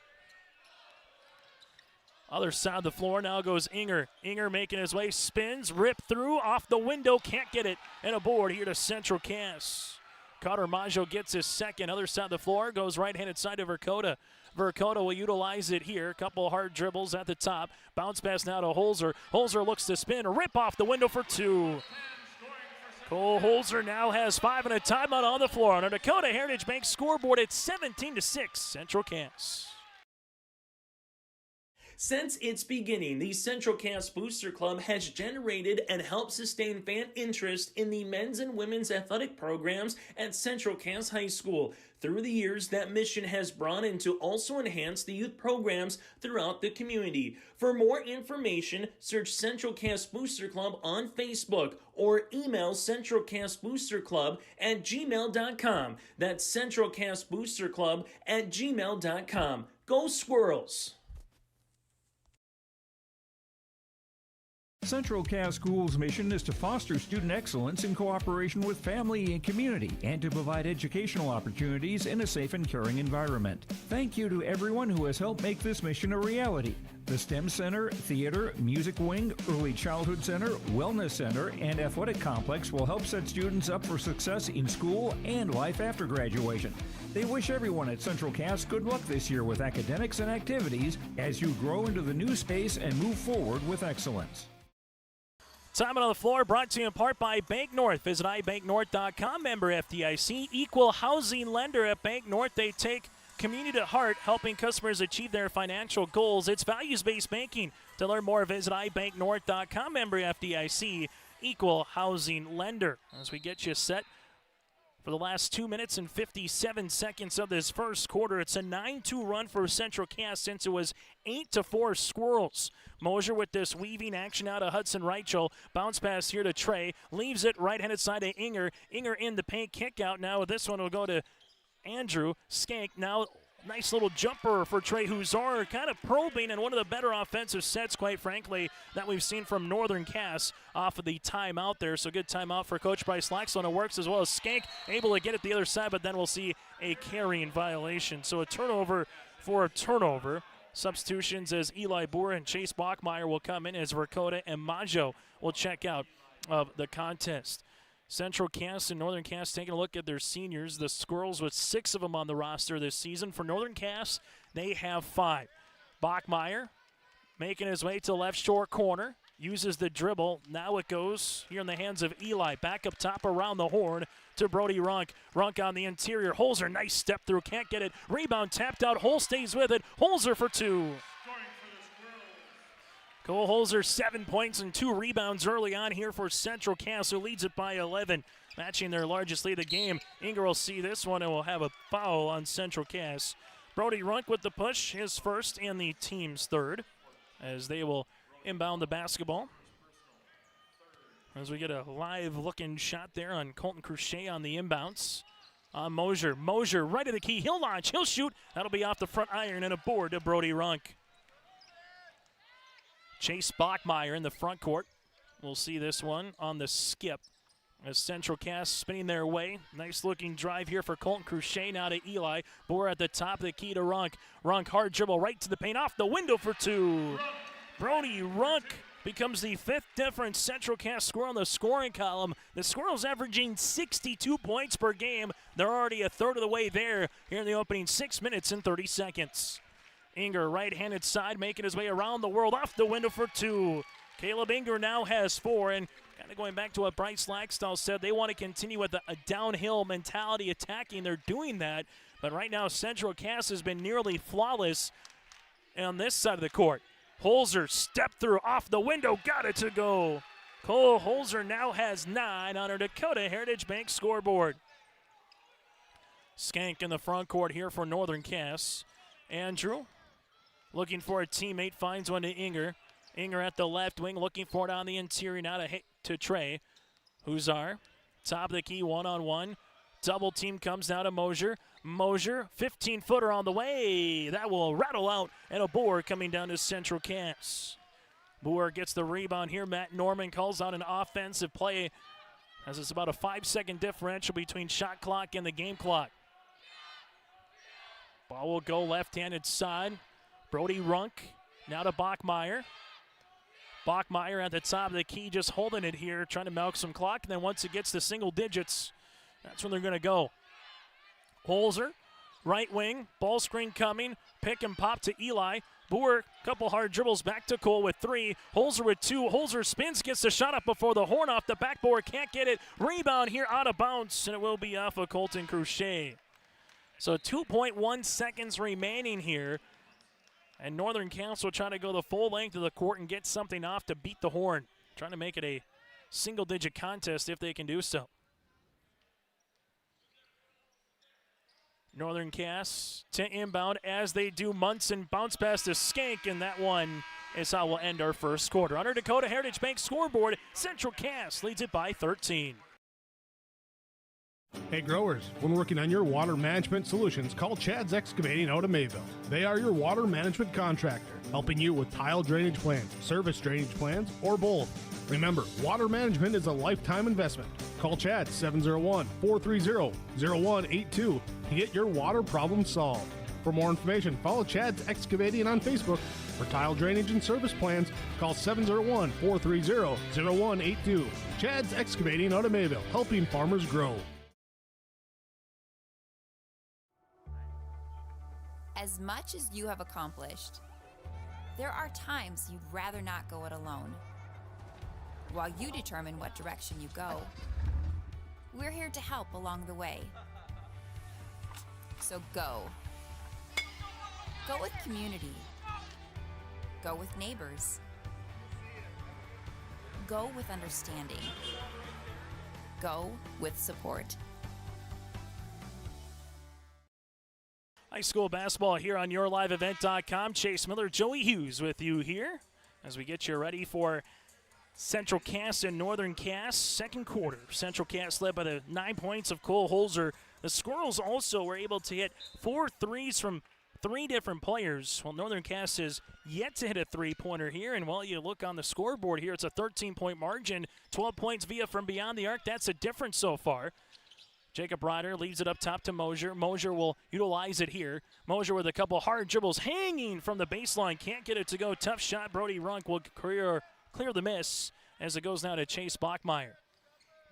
Other side of the floor now goes Inger. Inger making his way, spins, rip through, off the window, can't get it. And a board here to Central Cass. Carter Maggio gets his second. Other side of the floor goes right-handed side to Verkota. Verkota will utilize it here. A couple hard dribbles at the top. Bounce pass now to Holzer. Holzer looks to spin, rip off the window for two. Cole Holzer now has 5 and a timeout on the floor. On a Dakota Heritage Bank scoreboard, it's 17-6, Central Cass.
Since its beginning, the Central Cass Booster Club has generated and helped sustain fan interest in the men's and women's athletic programs at Central Cass High School. Through the years, that mission has brought in to also enhance the youth programs throughout the community. For more information, search Central Cass Booster Club on Facebook or email centralcassboosterclub@gmail.com. That's centralcassboosterclub@gmail.com. Go Squirrels!
Central Cass Schools' mission is to foster student excellence in cooperation with family and community and to provide educational opportunities in a safe and caring environment. Thank you to everyone who has helped make this mission a reality. The STEM Center, Theater, Music Wing, Early Childhood Center, Wellness Center, and Athletic Complex will help set students up for success in school and life after graduation. They wish everyone at Central Cass good luck this year with academics and activities as you grow into the new space and move forward with excellence.
Time on the floor brought to you in part by Bank North. Visit ibanknorth.com, member FDIC, equal housing lender at Bank North. They take community to heart, helping customers achieve their financial goals. It's values-based banking. To learn more, visit ibanknorth.com, member FDIC, equal housing lender. As we get you set for the last 2 minutes and 57 seconds of this first quarter, it's a 9-2 run for Central Cass since it was 8-4 Squirrels. Mosier with this weaving action out of Hudson Reichel. Bounce pass here to Trey. Leaves it right-handed side to Inger. Inger in the paint, kick out. Now this one will go to Andrew Skank. Now nice little jumper for Trey Huzar, kind of probing in one of the better offensive sets, quite frankly, that we've seen from Northern Cass off of the timeout there. So good timeout for Coach Bryce Laxton. It works as well as Skank able to get it the other side, but then we'll see a carrying violation. So a turnover for a turnover. Substitutions as Eli Boer and Chase Bachmeyer will come in as Verkota and Maggio will check out of the contest. Central Cass and Northern Cass taking a look at their seniors. The Squirrels with 6 of them on the roster this season. For Northern Cass, they have 5. Bachmeyer making his way to the left short corner. Uses the dribble. Now it goes here in the hands of Eli. Back up top around the horn to Brody Runk. Runk on the interior. Holzer, nice step through. Can't get it. Rebound tapped out. Hole stays with it. Holzer for 2. Cole Holzer, 7 points and 2 rebounds early on here for Central Cass, who leads it by 11, matching their largest lead of the game. Inger will see this one and will have a foul on Central Cass. Brody Runk with the push, his first and the team's third, as they will inbound the basketball. As we get a live-looking shot there on Colton Crochet on the inbounds. On Mosier. Mosier right of the key. He'll launch. He'll shoot. That'll be off the front iron and a board to Brody Runk. Chase Bachmeyer in the front court. We'll see this one on the skip as Central Cass spinning their way. Nice looking drive here for Colton Crochet. Now to Eli. Boer at the top of the key to Runk. Runk hard dribble right to the paint. Off the window for 2. Brody Runk becomes the 5th difference Central Cass score on the scoring column. The Squirrels averaging 62 points per game. They're already a third of the way there here in the opening 6 minutes and 30 seconds. Inger, right-handed side, making his way around the world, off the window for 2. Caleb Inger now has 4, and kind of going back to what Bryce Laxton said, they want to continue with a downhill mentality attacking. They're doing that, but right now Central Cass has been nearly flawless on this side of the court. Holzer, step through, off the window, got it to go. Cole Holzer now has 9 on our Dakota Heritage Bank scoreboard. Skank in the front court here for Northern Cass. Andrew looking for a teammate, finds one to Inger. Inger at the left wing, looking for it on the interior, now to Trey. Huzar, top of the key, one-on-one. Double team comes now to Mosier. Mosier, 15-footer on the way. That will rattle out, and a board coming down to Central Cass. Boer gets the rebound here. Matt Norman calls out an offensive play, as it's about a 5-second differential between shot clock and the game clock. Ball will go left-handed side. Brody Runk Now to Bachmeyer. Bachmeyer at the top of the key, just holding it here, trying to milk some clock. And then once it gets to single digits, that's when they're going to go. Holzer, right wing, ball screen coming, pick and pop to Eli. Boer, couple hard dribbles back to Cole with 3. Holzer with 2. Holzer spins, gets the shot up before the horn off the backboard. Can't get it. Rebound here out of bounds, and it will be off of Colton Crochet. So 2.1 seconds remaining here. And Northern Council trying to go the full length of the court and get something off to beat the horn. Trying to make it a single-digit contest if they can do so. Northern Cass to inbound as they do. Munson bounce pass to Skank, and that one is how we'll end our first quarter. On our Dakota Heritage Bank scoreboard, Central Cass leads it by 13.
Hey growers, when working on your water management solutions, call Chad's Excavating out of Mayville. They are your water management contractor, helping you with tile drainage plans, service drainage plans, or both. Remember, water management is a lifetime investment. Call Chad 701-430-0182 to get your water problem solved. For more information, follow Chad's Excavating on Facebook. For tile drainage and service plans, call 701-430-0182. Chad's Excavating out of Mayville, helping farmers grow.
As much as you have accomplished, there are times you'd rather not go it alone. While you determine what direction you go, we're here to help along the way. So go. Go with community. Go with neighbors. Go with understanding. Go with support.
High school basketball here on YourLiveEvent.com. Chase Miller, Joey Hughes with you here as we get you ready for Central Cass and Northern Cass. Second quarter. Central Cass led by the 9 points of Cole Holzer. The Squirrels also were able to hit 4 threes from 3 different players. Well, Northern Cass is yet to hit a three-pointer here, and while you look on the scoreboard here, it's a 13-point margin. 12 points via from beyond the arc. That's a difference so far. Jacob Ryder leaves it up top to Mosier. Mosier will utilize it here. Mosier with a couple hard dribbles hanging from the baseline. Can't get it to go. Tough shot. Brody Runk will clear the miss as it goes now to Chase Bachmeyer.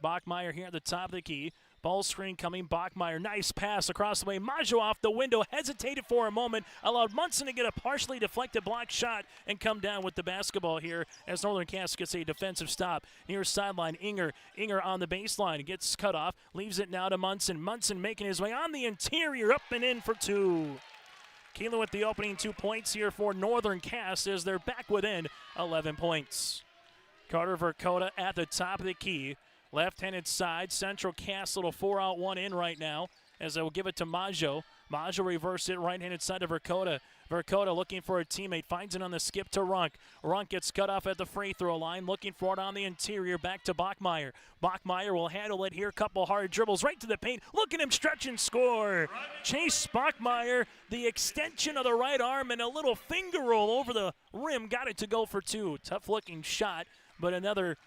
Bachmeyer here at the top of the key. Ball screen coming. Bachmeyer, nice pass across the way. Maggio off the window, hesitated for a moment, allowed Munson to get a partially deflected block shot and come down with the basketball here as Northern Cass gets a defensive stop. Near sideline, Inger on the baseline, gets cut off, leaves it now to Munson. Munson making his way on the interior, up and in for 2. Keelan with the opening 2 points here for Northern Cass as they're back within 11 points. Carter Verkota at the top of the key. Left-handed side, Central Cass, little 4-out, 1 in right now as they will give it to Maggio. Maggio reverse it, right-handed side to Verkota. Verkota looking for a teammate, finds it on the skip to Runk. Runk gets cut off at the free throw line, looking for it on the interior, back to Bachmeyer. Bachmeyer will handle it here, couple hard dribbles right to the paint. Look at him stretch and score. Chase Bachmeyer, the extension of the right arm and a little finger roll over the rim, got it to go for 2. Tough-looking shot, but another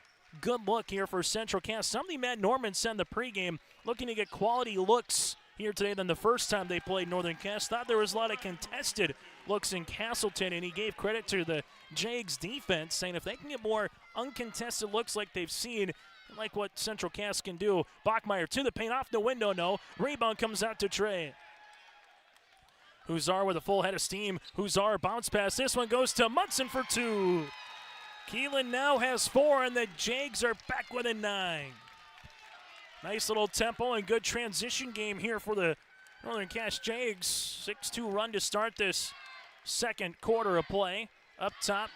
good look here for Central Cass. Something Matt Norman said in the pregame, looking to get quality looks here today than the first time they played Northern Cass. Thought there was a lot of contested looks in Castleton, and he gave credit to the Jags defense, saying if they can get more uncontested looks like they've seen, like what Central Cass can do. Bachmeyer to the paint, off the window, no. Rebound comes out to Trey. Huzar with a full head of steam. Huzar bounce pass. This one goes to Munson for 2. Keelan now has 4, and the Jags are back within 9. Nice little tempo and good transition game here for the Northern Cass Jags. 6-2 run to start this second quarter of play. Up top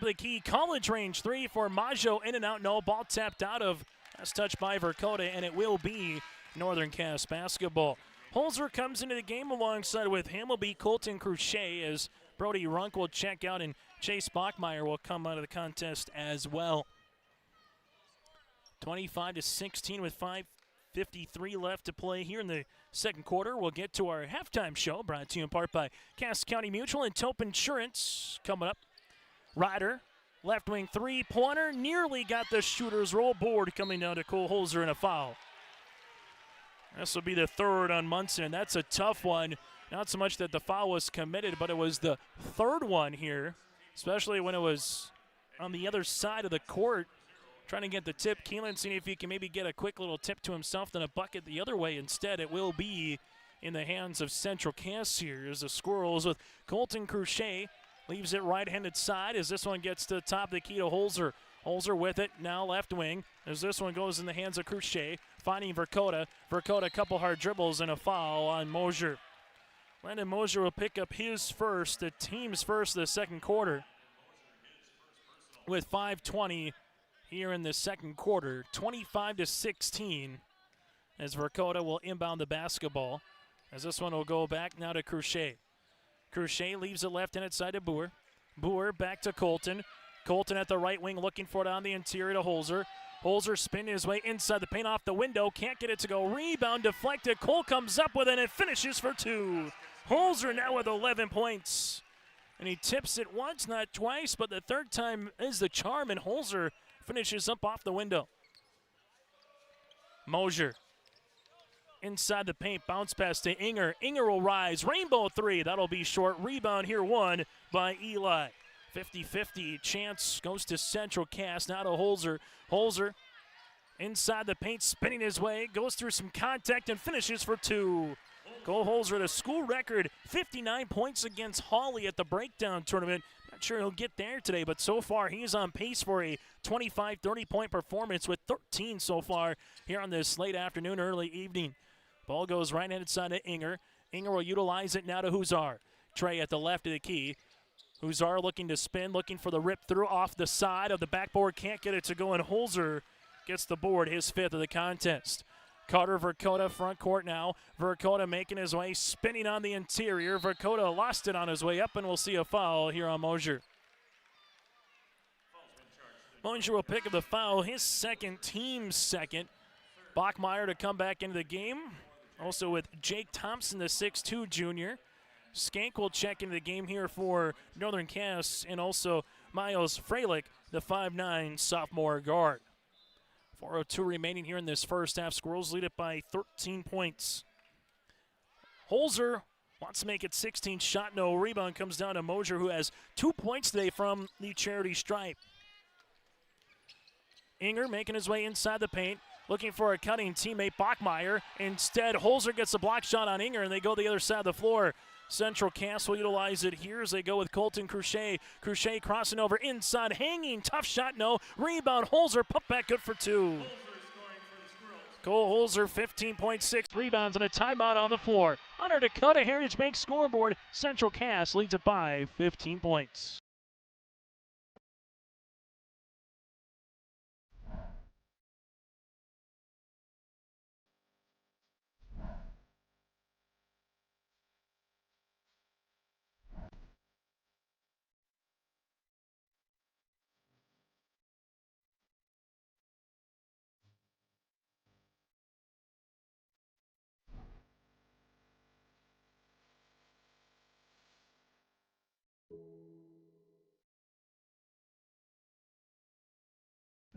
of the key, college range 3 for Maggio, in and out, no. Ball tapped out of, that's touched by Verkota, and it will be Northern Cass basketball. Holzer comes into the game alongside with him will be Colton Crochet as Brody Runk will check out and Chase Bachmeyer will come out of the contest as well. 25-16 with 5:53 left to play here in the second quarter. We'll get to our halftime show, brought to you in part by Cass County Mutual and Tope Insurance. Coming up, Ryder, left wing three-pointer, nearly got the shooter's roll. Board coming down to Cole Holzer and a foul. This will be the third on Munson. That's a tough one. Not so much that the foul was committed, but it was the third one here especially when it was on the other side of the court, trying to get the tip. Keelan seeing if he can maybe get a quick little tip to himself, then a bucket the other way. Instead, it will be in the hands of Central Cass here as the Squirrels with Colton Cruchet. Leaves it right-handed side as this one gets to the top of the key to Holzer. Holzer with it, now left wing, as this one goes in the hands of Cruchet, finding Verkota. Verkota, a couple hard dribbles and a foul on Mosier. Landon Mosier will pick up his first, the team's first of the second quarter, with 5:20 here in the second quarter, 25-16, as Verkota will inbound the basketball, as this one will go back now to Cruchet. Cruchet leaves it left-handed side to Boer. Boer back to Colton. Colton at the right wing looking for it on the interior to Holzer. Holzer spinning his way inside the paint off the window. Can't get it to go. Rebound deflected. Cole comes up with it and finishes for two. Holzer now with 11 points. And he tips it once, not twice, but the third time is the charm, and Holzer finishes up off the window. Mosier inside the paint, bounce pass to Inger. Inger will rise, rainbow three, that'll be short. Rebound here won by Eli. 50-50 chance goes to Central Cass, now to Holzer. Holzer inside the paint, spinning his way, goes through some contact and finishes for two. Cole Holzer at a school record 59 points against Hawley at the breakdown tournament. Not sure he'll get there today, but so far he is on pace for a 25, 30-point performance with 13 so far here on this late afternoon, early evening. Ball goes right-handed side to Inger. Inger will utilize it now to Huzar. Trey at the left of the key. Huzar looking to spin, looking for the rip through off the side of the backboard. Can't get it to go, and Holzer gets the board, his fifth of the contest. Carter Verkota front court now. Verkota making his way, spinning on the interior. Verkota lost it on his way up, and we'll see a foul here on Mosier. Mosier will pick up the foul, his second, team's second. Bachmeyer to come back into the game. Also with Jake Thompson, the 6'2 junior. Skank will check into the game here for Northern Cass, and also Miles Freilich, the 5'9 sophomore guard. 4:02 remaining here in this first half. Squirrels lead it by 13 points. Holzer wants to make it 16. Shot, no. Rebound comes down to Mosier, who has 2 points today from the charity stripe. Inger making his way inside the paint, looking for a cutting teammate, Bachmeyer. Instead, Holzer gets a block shot on Inger, and they go the other side of the floor. Central Cass will utilize it here as they go with Colton Cruchet. Cruchet crossing over inside, hanging, tough shot, no. Rebound, Holzer, put back, good for two. Cole Holzer, 15.6 rebounds and a timeout on the floor. Under Dakota Heritage Bank scoreboard, Central Cass leads it by 15 points.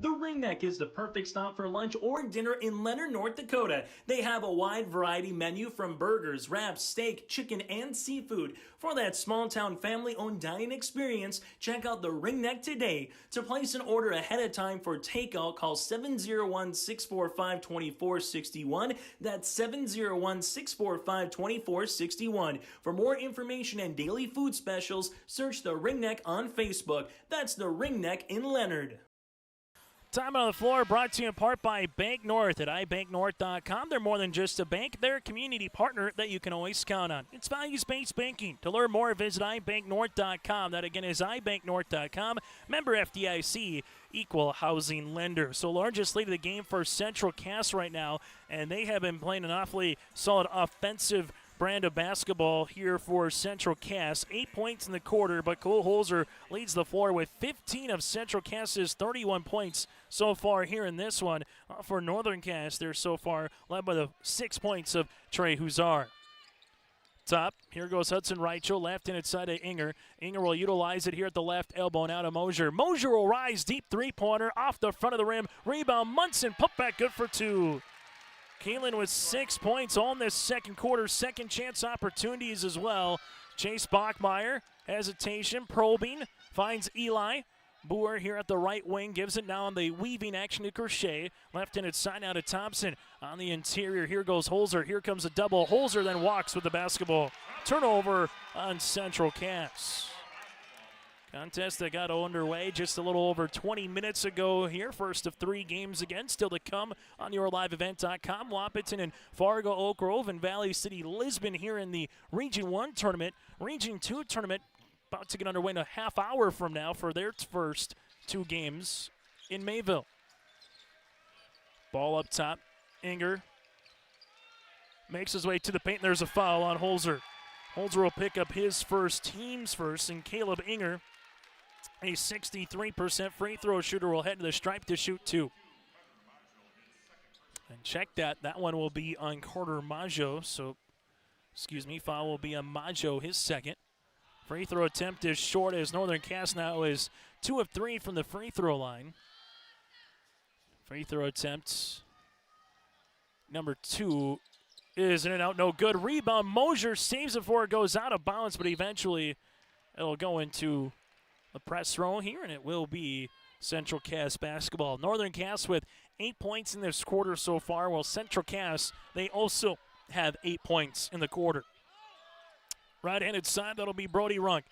The Ringneck is the perfect stop for lunch or dinner in Leonard, North Dakota. They have a wide variety menu from burgers, wraps, steak, chicken, and seafood. For that small-town family-owned dining experience, check out the Ringneck today. To place an order ahead of time for takeout, call 701-645-2461. That's 701-645-2461. For more information and daily food specials, search the Ringneck on Facebook. That's the Ringneck in Leonard.
Time on the floor brought to you in part by Bank North at ibanknorth.com. They're more than just a bank. They're a community partner that you can always count on. It's values-based banking. To learn more, visit ibanknorth.com. That, again, is ibanknorth.com. Member FDIC, equal housing lender. So largest lead of the game for Central Cass right now, and they have been playing an awfully solid offensive brand of basketball here for Central Cass. 8 points in the quarter, but Cole Holzer leads the floor with 15 of Central Cass's 31 points so far here in this one. For Northern Cass, they're so far led by the 6 points of Trey Huzar. Top, here goes Hudson Reichel, left-handed side to Inger. Inger will utilize it here at the left elbow, now to Mosier. Mosier will rise, deep three-pointer off the front of the rim. Rebound, Munson, put back, good for two. Keelan with 6 points all in this second quarter. Second chance opportunities as well. Chase Bachmeyer, hesitation, probing, finds Eli. Boer here at the right wing, gives it now on the weaving action to Crochet. Left-handed side now to Thompson. On the interior, here goes Holzer. Here comes a double. Holzer then walks with the basketball. Turnover on Central Cass. Contest that got underway just a little over 20 minutes ago here. First of 3 games again, still to come on yourliveevent.com. Wahpeton and Fargo, Oak Grove, and Valley City, Lisbon here in the Region 1 tournament. Region 2 tournament about to get underway in a half hour from now for their first 2 games in Mayville. Ball up top. Inger makes his way to the paint. There's a foul on Holzer. Holzer will pick up his first, team's first, and Caleb Inger, a 63% free throw shooter, will head to the stripe to shoot 2. And check that. That one will be on Carter Maggio. So, foul will be on Maggio, his second. Free throw attempt is short as Northern Cass now is 2 of 3 from the free throw line. Free throw attempt number 2 is in and out, no good. Rebound, Mosier saves it before it goes out of bounds, but eventually it'll go into the press row here, and it will be Central Cass basketball. Northern Cass with 8 points in this quarter so far, while Central Cass, they also have 8 points in the quarter. Right-handed side, that'll be Brody Runk.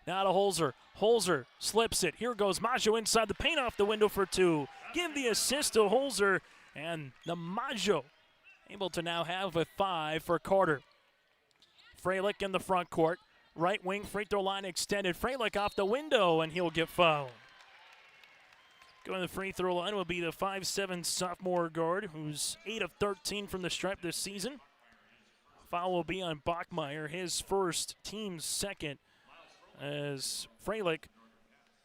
Now to Holzer. Holzer slips it. Here goes Maggio inside the paint, off the window for 2. Give the assist to Holzer, and the Maggio able to now have a 5 for Carter. Freilich in the front court. Right wing free throw line extended. Freilich off the window, and he'll get fouled. Going to the free throw line will be the 5'7" sophomore guard, who's 8 of 13 from the stripe this season. Foul will be on Bachmeyer, his first, team's second, as Freilich,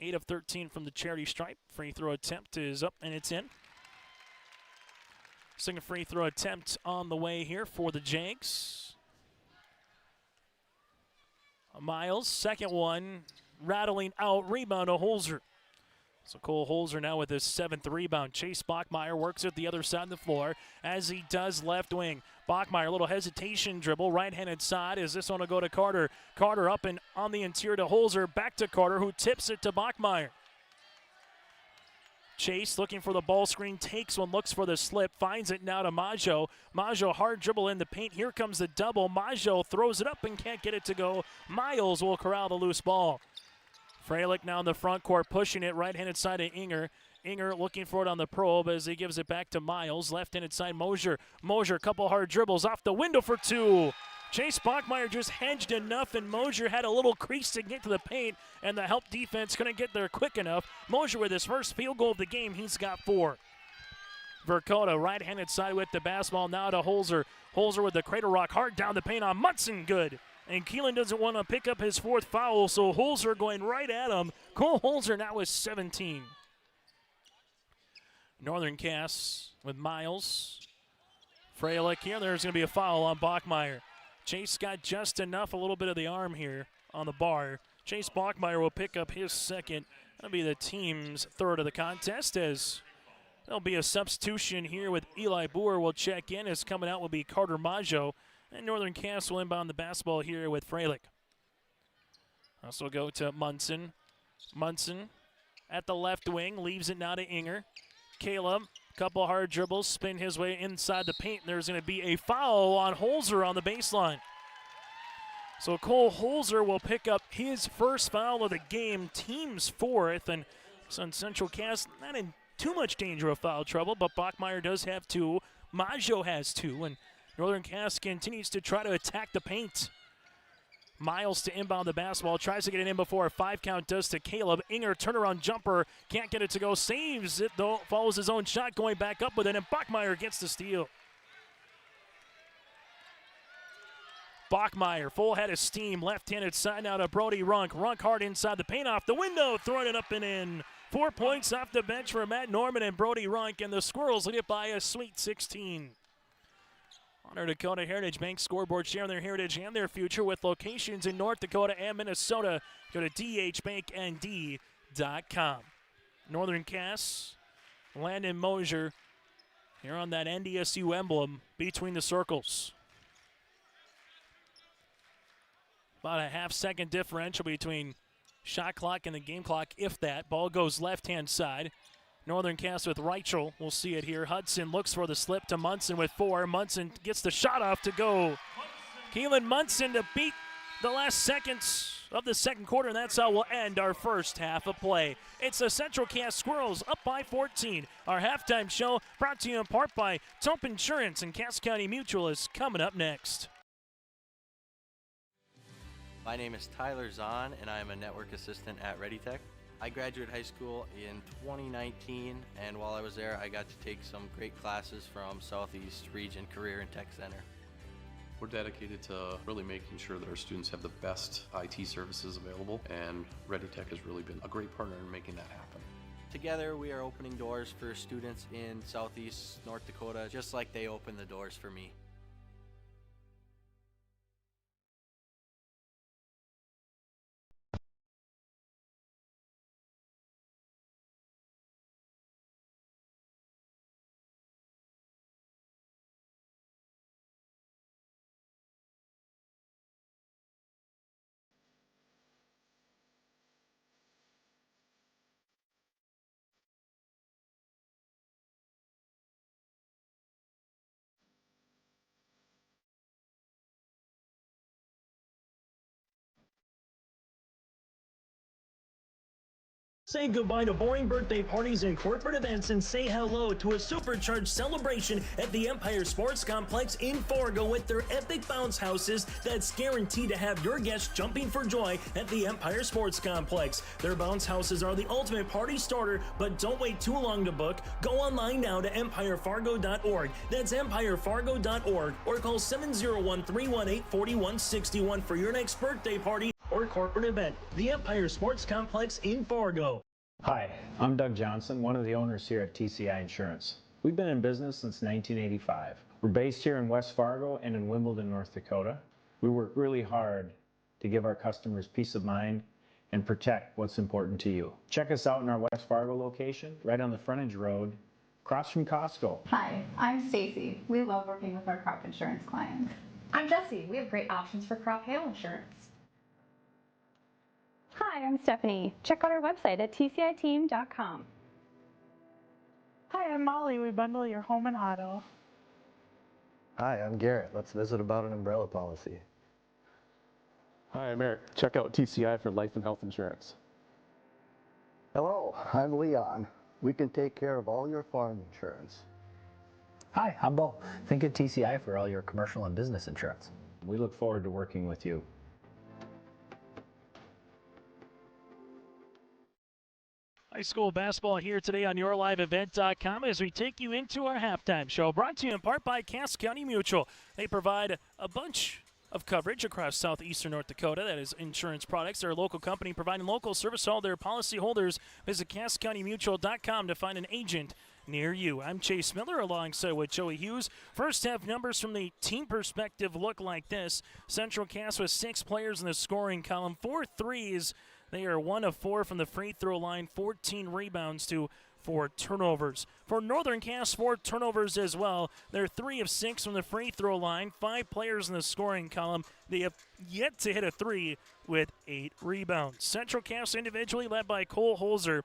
8 of 13 from the charity stripe. Free throw attempt is up, and it's in. Second free throw attempt on the way here for the Jags. Miles, second one, rattling out, rebound to Holzer. So Cole Holzer now with his 7th rebound. Chase Bachmeyer works at the other side of the floor as he does left wing. Bachmeyer, a little hesitation dribble, right-handed side. Is this one to go to Carter? Carter up and on the interior to Holzer, back to Carter, who tips it to Bachmeyer. Chase looking for the ball screen, takes one, looks for the slip, finds it now to Maggio. Maggio hard dribble in the paint. Here comes the double. Maggio throws it up and can't get it to go. Miles will corral the loose ball. Freilich now in the front court, pushing it right-handed side to Inger. Inger looking for it on the probe as he gives it back to Miles. Left-handed side, Mosier. Mosier, couple hard dribbles off the window for 2. Chase Bachmeyer just hedged enough, and Mosier had a little crease to get to the paint, and the help defense couldn't get there quick enough. Mosier with his first field goal of the game, he's got 4. Verkota, right-handed side with the basketball, now to Holzer. Holzer with the cradle rock, hard down the paint on Munson, good. And Keelan doesn't want to pick up his 4th foul, so Holzer going right at him. Cole Holzer now with 17. Northern Cass with Miles. Freilich here. There's going to be a foul on Bachmeyer. Chase got just enough, a little bit of the arm here on the bar. Chase Bachmeyer will pick up his 2nd. That'll be the team's 3rd of the contest, as there'll be a substitution here with Eli Boer will check in, as coming out will be Carter Maggio. And Northern Cass will inbound the basketball here with Freilich. Also go to Munson. Munson at the left wing, leaves it now to Inger. Caleb, couple hard dribbles, spin his way inside the paint. There's going to be a foul on Holzer on the baseline. So Cole Holzer will pick up his first foul of the game, team's 4th. And Sun Central Cass not in too much danger of foul trouble, but Bachmeyer does have 2. Maggio has 2, and Northern Cass continues to try to attack the paint. Miles to inbound the basketball, tries to get it in before a 5 count does to Caleb. Inger, turnaround jumper, can't get it to go, saves it though, follows his own shot, going back up with it, and Bachmeyer gets the steal. Bachmeyer, full head of steam, left-handed side now to Brody Runk. Runk hard inside the paint, off the window, throwing it up and in. 4 points off the bench for Matt Norman and Brody Runk, and the Squirrels lead it by a sweet 16. Honor Dakota Heritage Bank scoreboard, sharing their heritage and their future with locations in North Dakota and Minnesota. Go to dhbanknd.com. Northern Cass, Landon Mosier here on that NDSU emblem between the circles. About a half-second differential between shot clock and the game clock, if that. Ball goes left-hand side. Northern Cass with Reichel. We'll see it here. Hudson looks for the slip to Munson with 4. Munson gets the shot off to go. Keelan Munson to beat the last seconds of the second quarter, and that's how we'll end our first half of play. It's the Central Cass Squirrels up by 14. Our halftime show brought to you in part by Tump Insurance and Cass County Mutual is coming up next.
My name is Tyler Zahn, and I am a network assistant at ReadyTech. I graduated high school in 2019, and while I was there, I got to take some great classes from Southeast Region Career and Tech Center.
We're dedicated to really making sure that our students have the best IT services available, and ReadyTech has really been a great partner in making that happen.
Together, we are opening doors for students in Southeast North Dakota, just like they opened the doors for me.
Say goodbye to boring birthday parties and corporate events and say hello to a supercharged celebration at the Empire Sports Complex in Fargo with their epic bounce houses that's guaranteed to have your guests jumping for joy at the Empire Sports Complex. Their bounce houses are the ultimate party starter, but don't wait too long to book. Go online now to empirefargo.org. That's empirefargo.org or call 701-318-4161 for your next birthday party or corporate event. The Empire Sports Complex in Fargo.
Hi, I'm Doug Johnson, one of the owners here at TCI Insurance. We've been in business since 1985. We're based here in West Fargo and in Wimbledon, North Dakota. We work really hard to give our customers peace of mind and protect what's important to you. Check us out in our West Fargo location, right on the frontage road, across from Costco.
Hi, I'm Stacy. We love working with our crop insurance clients.
I'm Jessie. We have great options for crop hail insurance.
Hi, I'm Stephanie. Check out our website at tciteam.com.
Hi, I'm Molly. We bundle your home and auto.
Hi, I'm Garrett. Let's visit about an umbrella policy.
Hi, I'm Eric. Check out TCI for life and health insurance.
Hello, I'm Leon. We can take care of all your farm insurance.
Hi, I'm Bo. Think of TCI for all your commercial and business insurance.
We look forward to working with you.
High school basketball here today on YourLiveEvent.com as we take you into our halftime show. Brought to you in part by Cass County Mutual. They provide a bunch of coverage across southeastern North Dakota. That is insurance products. They're a local company providing local service to all their policyholders. Visit CassCountyMutual.com to find an agent near you. I'm Chase Miller alongside with Joey Hughes. First half numbers from the team perspective look like this. Central Cass with 6 players in the scoring column, 4 threes. They are 1 of 4 from the free throw line, 14 rebounds to 4 turnovers. For Northern Cass, 4 turnovers as well. They're 3 of 6 from the free throw line, 5 players in the scoring column. They have yet to hit a 3 with 8 rebounds. Central Cass individually led by Cole Holzer.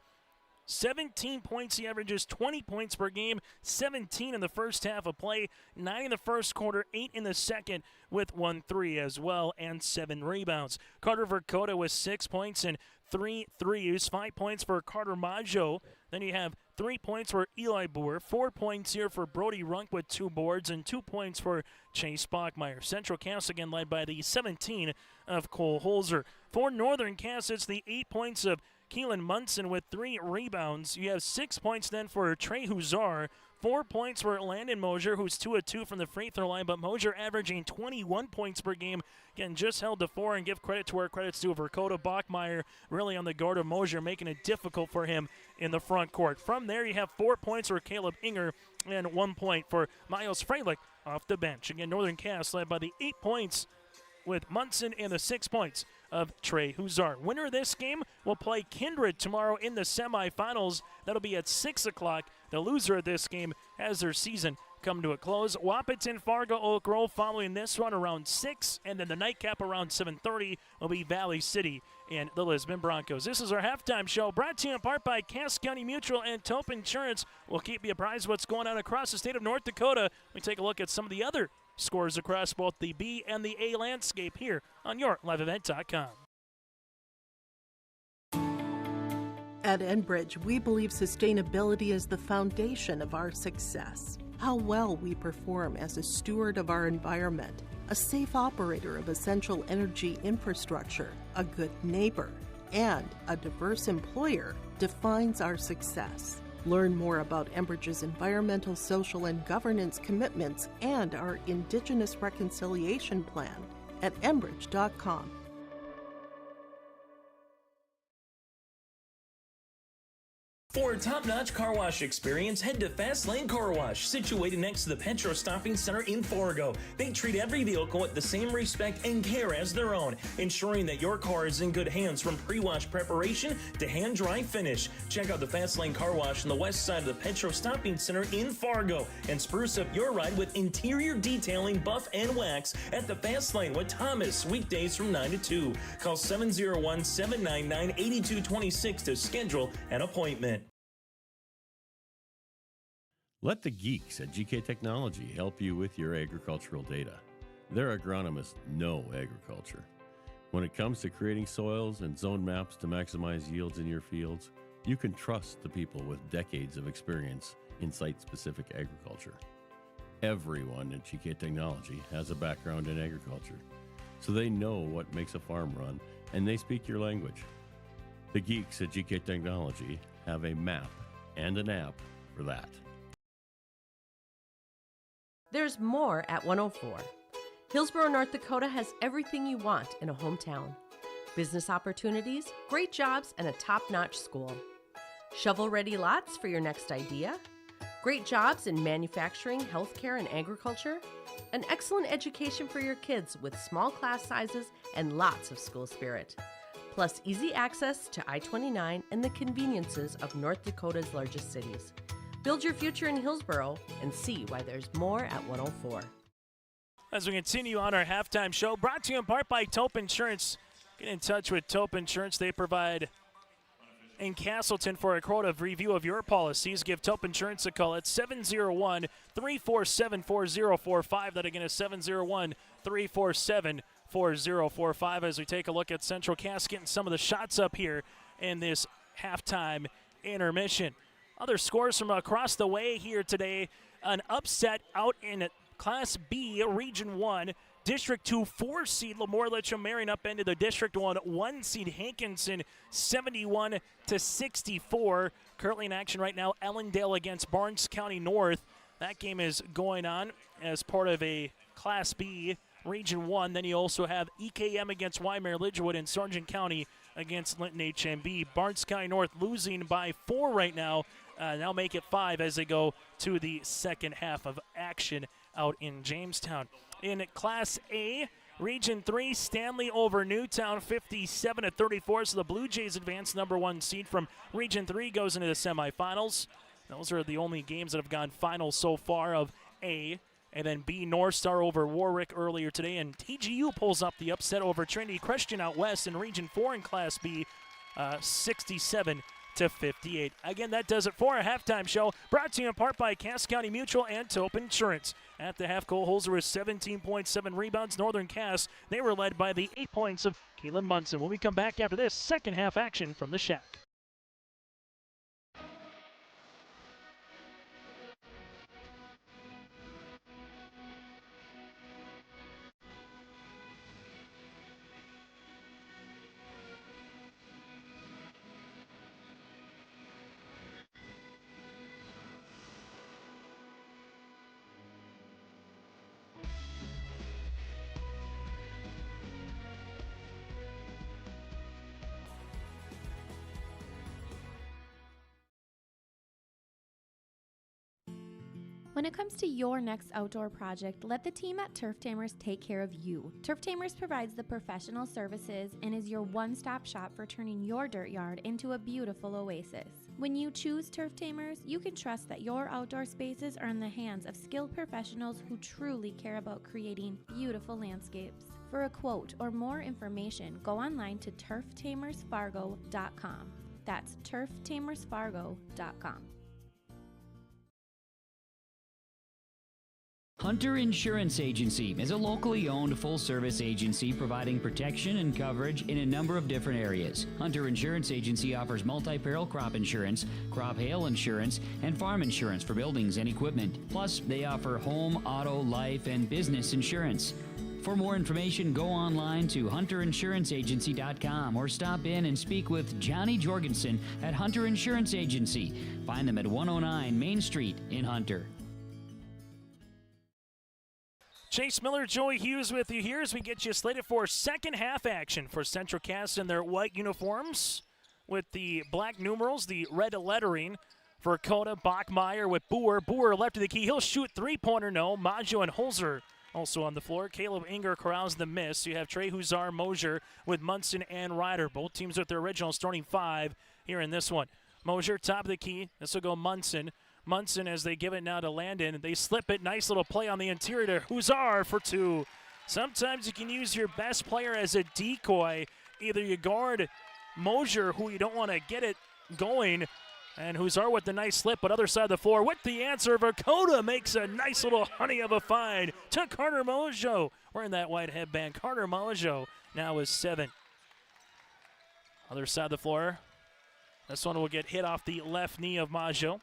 17 points, he averages 20 points per game, 17 in the first half of play, 9 in the first quarter, 8 in the second with 1 3 as well, and 7 rebounds. Carter Verkota with 6 points and 3 threes, 5 points for Carter Maggio. Then you have 3 points for Eli Boer, 4 points here for Brody Runk with 2 boards, and 2 points for Chase Bachmeyer. Central Cass again led by the 17 of Cole Holzer. For Northern Cass, it's the 8 points of Keelan Munson with 3 rebounds. You have 6 points then for Trey Huzar, 4 points for Landon Mosier, who's 2 of 2 from the free throw line, but Mosier averaging 21 points per game. Again, just held to 4, and give credit to where credit's due. Verkota Bachmeyer really on the guard of Mosier, making it difficult for him in the front court. From there, you have 4 points for Caleb Inger and 1 point for Miles Freilich off the bench. Again, Northern Cass led by the 8 points with Munson and the 6 points of Trey Huzar. Winner of this game will play Kindred tomorrow in the semifinals. That'll be at 6 o'clock. The loser of this game has their season come to a close. Wapaton, Fargo, Oak Grove following this one around 6, and then the nightcap around 7:30 will be Valley City and the Lisbon Broncos. This is our halftime show, brought to you in part by Cass County Mutual and Tope Insurance. We'll keep you apprised of what's going on across the state of North Dakota. We take a look at some of the other scores across both the B and the A landscape here on YourLiveEvent.com.
At Enbridge, we believe sustainability is the foundation of our success. How well we perform as a steward of our environment, a safe operator of essential energy infrastructure, a good neighbor, and a diverse employer defines our success. Learn more about Enbridge's environmental, social, and governance commitments and our Indigenous Reconciliation Plan at enbridge.com.
For a top-notch car wash experience, head to Fast Lane Car Wash, situated next to the Petro Stopping Center in Fargo. They treat every vehicle with the same respect and care as their own, ensuring that your car is in good hands from pre-wash preparation to hand-dry finish. Check out the Fast Lane Car Wash on the west side of the Petro Stopping Center in Fargo and spruce up your ride with interior detailing, buff, and wax at the Fast Lane with Thomas, weekdays from 9 to 2. Call 701-799-8226 to schedule an appointment.
Let the geeks at GK Technology help you with your agricultural data. Their agronomists know agriculture. When it comes to creating soils and zone maps to maximize yields in your fields, you can trust the people with decades of experience in site-specific agriculture. Everyone at GK Technology has a background in agriculture, so they know what makes a farm run, and they speak your language. The geeks at GK Technology have a map and an app for that.
There's more at 104. Hillsborough, North Dakota has everything you want in a hometown. Business opportunities, great jobs, and a top-notch school. Shovel-ready lots for your next idea. Great jobs in manufacturing, healthcare, and agriculture. An excellent education for your kids with small class sizes and lots of school spirit. Plus easy access to I-29 and the conveniences of North Dakota's largest cities. Build your future in Hillsborough and see why there's more at 104.
As we continue on our halftime show, brought to you in part by Tope Insurance. Get in touch with Tope Insurance. They provide in Castleton for a quote of review of your policies. Give Tope Insurance a call at 701-347-4045. That again is 701-347-4045 as we take a look at Central Cass getting some of the shots up here in this halftime intermission. Other scores from across the way here today. An upset out in Class B, Region 1. District 2 4-seed Lemoore Litcham marrying up into the District 1 1-seed Hankinson 71-64. Currently in action right now, Ellendale against Barnes County North. That game is going on as part of a Class B, Region 1. Then you also have EKM against Waimea Lidgewood and Sargent County against Linton HMB. Barnes County North losing by 4 right now. Now make it 5 as they go to the second half of action out in Jamestown. In Class A, Region 3, Stanley over Newtown 57-34. So the Blue Jays advance number 1 seed from Region 3 goes into the semifinals. Those are the only games that have gone finals so far of A. And then B, North Star over Warwick earlier today. And TGU pulls up the upset over Trinity Christian out west in Region 4 in Class B, 67-58. Again, that does it for our halftime show, brought to you in part by Cass County Mutual and Tope Insurance. At the half goal, Holzer with 17.7 rebounds. Northern Cass, they were led by the 8 points of Keelan Munson. When we come back after this, second half action from the Shack.
When it comes to your next outdoor project, let the team at Turf Tamers take care of you. Turf Tamers provides the professional services and is your one-stop shop for turning your dirt yard into a beautiful oasis. When you choose Turf Tamers, you can trust that your outdoor spaces are in the hands of skilled professionals who truly care about creating beautiful landscapes. For a quote or more information, go online to turftamersfargo.com. That's turftamersfargo.com.
Hunter Insurance Agency is a locally owned full-service agency providing protection and coverage in a number of different areas. Hunter Insurance Agency offers multi-peril crop insurance, crop hail insurance, and farm insurance for buildings and equipment. Plus, they offer home, auto, life, and business insurance. For more information, go online to hunterinsuranceagency.com or stop in and speak with Johnny Jorgensen at Hunter Insurance Agency. Find them at 109 Main Street in Hunter.
Chase Miller, Joey Hughes with you here as we get you slated for second half action for Central Cass in their white uniforms with the black numerals, the red lettering. For Coda, Bachmeyer with Boer. Boer left of the key. He'll shoot three-pointer, no. Maggio and Holzer also on the floor. Caleb Inger corrals the miss. You have Trey Huzar, Mosier with Munson and Ryder. Both teams with their original starting five here in this one. Mosier, top of the key. This will go Munson. Munson as they give it now to Landon. They slip it. Nice little play on the interior to Huzar for two. Sometimes you can use your best player as a decoy. Either you guard Mosier, who you don't want to get it going, and Huzar with the nice slip, but other side of the floor with the answer. Vercoda makes a nice little honey of a find to Carter Mojo. Wearing that white headband. Carter Mojo now is 7. Other side of the floor. This one will get hit off the left knee of Maggio.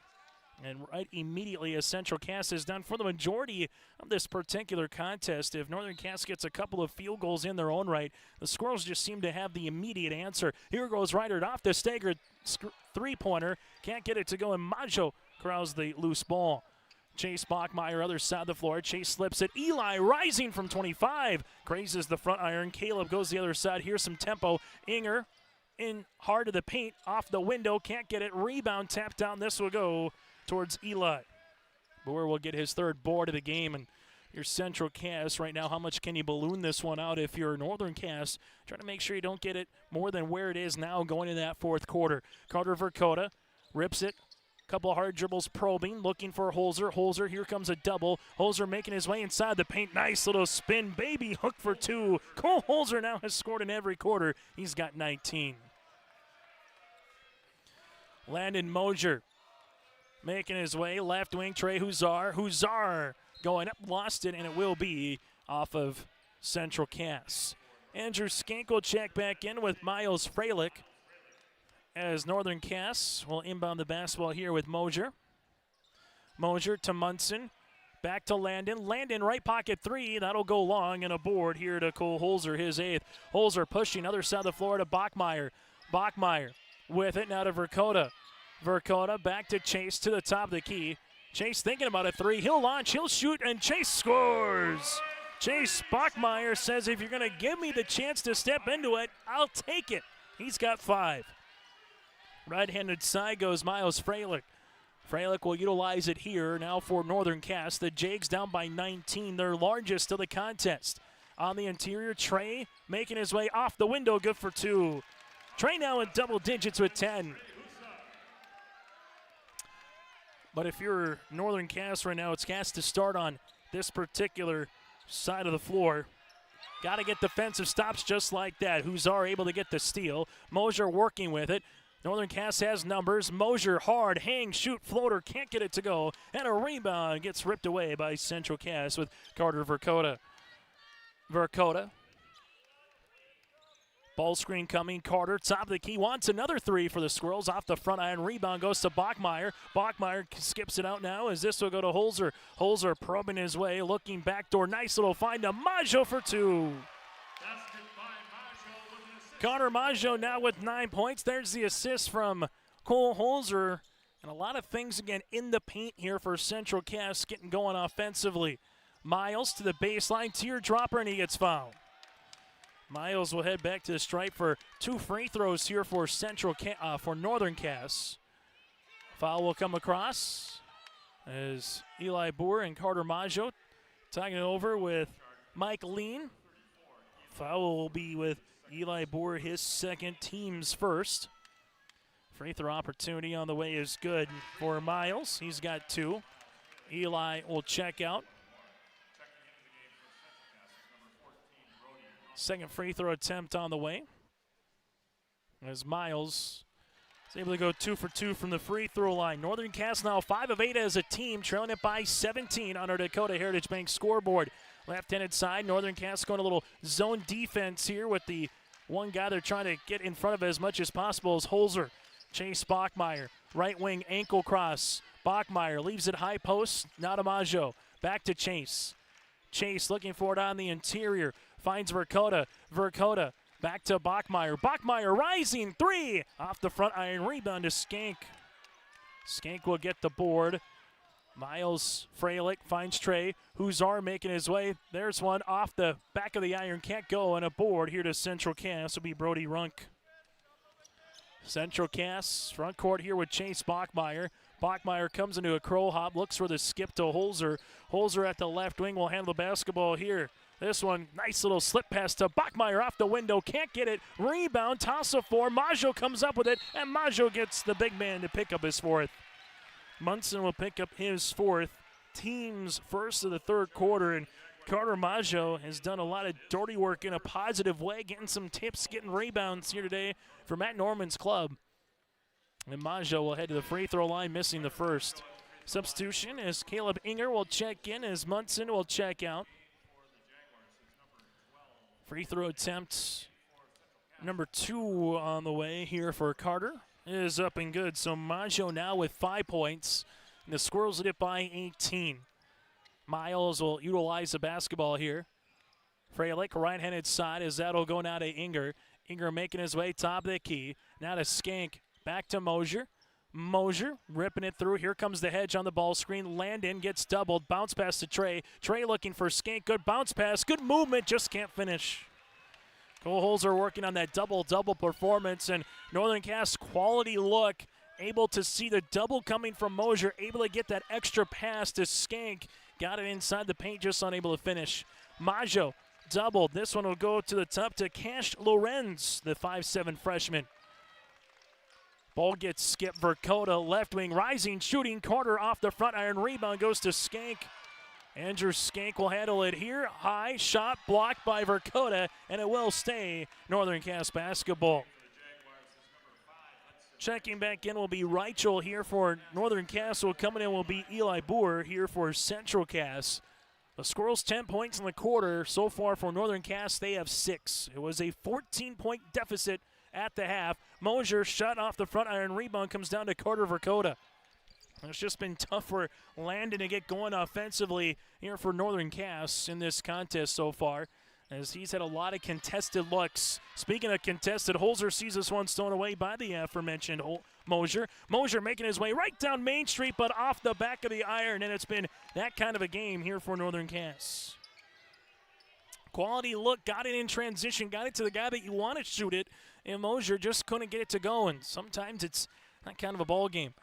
And right immediately, as Central Cass has done for the majority of this particular contest, if Northern Cass gets a couple of field goals in their own right, the Squirrels just seem to have the immediate answer. Here goes Ryder off the staggered three-pointer. Can't get it to go, and Maggio corrals the loose ball. Chase Bachmeyer, other side of the floor. Chase slips it. Eli rising from 25. Grazes the front iron. Caleb goes the other side. Here's some tempo. Inger in hard to the paint. Off the window. Can't get it. Rebound tapped down. This will go towards Eli. Boer will get his third board of the game, and your Central Cass right now, how much can you balloon this one out if you're Northern Cass? Trying to make sure you don't get it more than where it is now going into that fourth quarter. Carter Vercoda rips it. Couple of hard dribbles probing, looking for Holzer. Holzer, here comes a double. Holzer making his way inside the paint. Nice little spin, baby hook for two. Cole Holzer now has scored in every quarter. He's got 19. Landon Mosier making his way, left wing, Trey Huzar. Huzar going up, lost it, and it will be off of Central Cass. Andrew Skank will check back in with Miles Freilich as Northern Cass will inbound the basketball here with Mosier. Mosier to Munson, back to Landon. Landon right pocket three, that'll go long, and a board here to Cole Holzer, his 8th. Holzer pushing other side of the floor to Bachmeyer. Bachmeyer with it now to Vercoda. Vercoda back to Chase to the top of the key. Chase thinking about a three. He'll launch, he'll shoot, and Chase scores. Chase Bachmeyer says, if you're going to give me the chance to step into it, I'll take it. He's got 5. Right-handed side goes Miles Freilich. Freilich will utilize it here now for Northern Cass. The Jags down by 19, their largest of the contest. On the interior, Trey making his way off the window, good for 2. Trey now in double digits with 10. But if you're Northern Cass right now, it's Cass to start on this particular side of the floor. Got to get defensive stops just like that. Huzar able to get the steal. Mosier working with it. Northern Cass has numbers. Mosier hard, hang, shoot, floater, can't get it to go. And a rebound gets ripped away by Central Cass with Carter Vercoda. Vercoda. Ball screen coming. Carter, top of the key, wants another 3 for the Squirrels. Off the front iron, rebound goes to Bachmeyer. Bachmeyer skips it out now as this will go to Holzer. Holzer probing his way, looking backdoor. Nice little find to Maggio for 2. Connor Maggio now with 9 points. There's the assist from Cole Holzer. And a lot of things again in the paint here for Central Cass getting going offensively. Miles to the baseline, teardropper, and he gets fouled. Miles will head back to the stripe for 2 free throws here for for Northern Cass. Foul will come across. as Eli Boer and Carter Maggio talking it over with Mike Lean. Foul will be with Eli Boer, his second, team's first. Free throw opportunity on the way is good for Miles. He's got 2. Eli will check out. Second free throw attempt on the way, as Miles is able to go 2 for 2 from the free throw line. Northern Cass now 5 of 8 as a team, trailing it by 17 on our Dakota Heritage Bank scoreboard. Left-handed side, Northern Cass going a little zone defense here with the one guy they're trying to get in front of as much as possible is Holzer. Chase Bachmeyer, right wing ankle cross. Bachmeyer leaves it high post, now to Maggio. Back to Chase. Chase looking for it on the interior, finds Verkota. Verkota back to Bachmeyer. Bachmeyer rising 3 off the front iron, rebound to Skank. Skank will get the board. Miles Freilich finds Trey. Huzar making his way. There's one off the back of the iron, can't go, and a board here to Central Cass will be Brody Runk. Central Cass front court here with Chase Bachmeyer. Bachmeyer comes into a crow hop, looks for the skip to Holzer. Holzer at the left wing will handle the basketball here. This one, nice little slip pass to Bachmeyer off the window, can't get it. Rebound, toss of 4. Maggio comes up with it, and Maggio gets the big man to pick up his 4th. Munson will pick up his 4th, team's first of the third quarter, and Carter Maggio has done a lot of dirty work in a positive way, getting some tips, getting rebounds here today for Matt Norman's club. And Maggio will head to the free throw line, missing the first. Substitution as Caleb Inger will check in, as Munson will check out. Free throw attempt number 2 on the way here for Carter is up and good. So Maggio now with 5 points, and the Squirrels lead it by 18. Miles will utilize the basketball here. Freilich, right-handed side, as that'll go now to Inger. Inger making his way top of the key. Now to Skank, back to Mosier. Mosier ripping it through. Here comes the hedge on the ball screen. Landon gets doubled. Bounce pass to Trey. Trey looking for Skank. Good bounce pass. Good movement. Just can't finish. Cole Holzer working on that double-double performance, and Northern Cass quality look. Able to see the double coming from Mosier. Able to get that extra pass to Skank. Got it inside the paint, just unable to finish. Maggio doubled. This one will go to the top to Cash Lorenz, the 5'7" freshman. Ball gets skipped. Verkota, left wing, rising, shooting. Carter off the front iron. Rebound goes to Skank. Andrew Skank will handle it here. High shot blocked by Verkota, and it will stay Northern Cass basketball. Checking back in will be Reichel here for Northern Cass. Coming in will be Eli Boer here for Central Cass. The Squirrels 10 points in the quarter. So far for Northern Cass, they have 6. It was a 14-point deficit at the half. Mosier shot off the front iron. Rebound comes down to Carter Verkota. It's just been tough for Landon to get going offensively here for Northern Cass in this contest so far, as he's had a lot of contested looks. Speaking of contested, Holzer sees this one stolen away by the aforementioned Mosier. Mosier making his way right down Main Street, but off the back of the iron, and it's been that kind of a game here for Northern Cass. Quality look, got it in transition, got it to the guy that you want to shoot it, and Mosier just couldn't get it to go, and sometimes it's that kind of a ball game.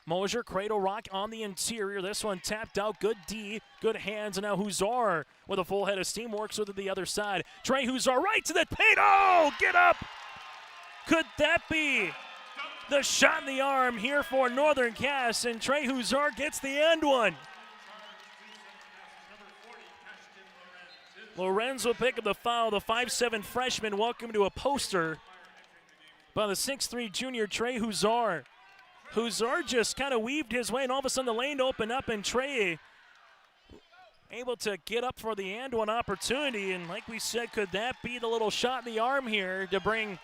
Mosier, cradle rock on the interior. This one tapped out. Good D, good hands. And now Huzar with a full head of steam works with it the other side. Trey Huzar right to the paint. Oh, get up. Could that be the shot in the arm here for Northern Cass? And Trey Huzar gets the end one. Lorenz will pick up the foul. The 5'7" freshman welcome to a poster by the 6'3" junior Trey Huzar. Huzar just kind of weaved his way, and all of a sudden the lane opened up, and Trey able to get up for the and one opportunity. And like we said, could that be the little shot in the arm here to bring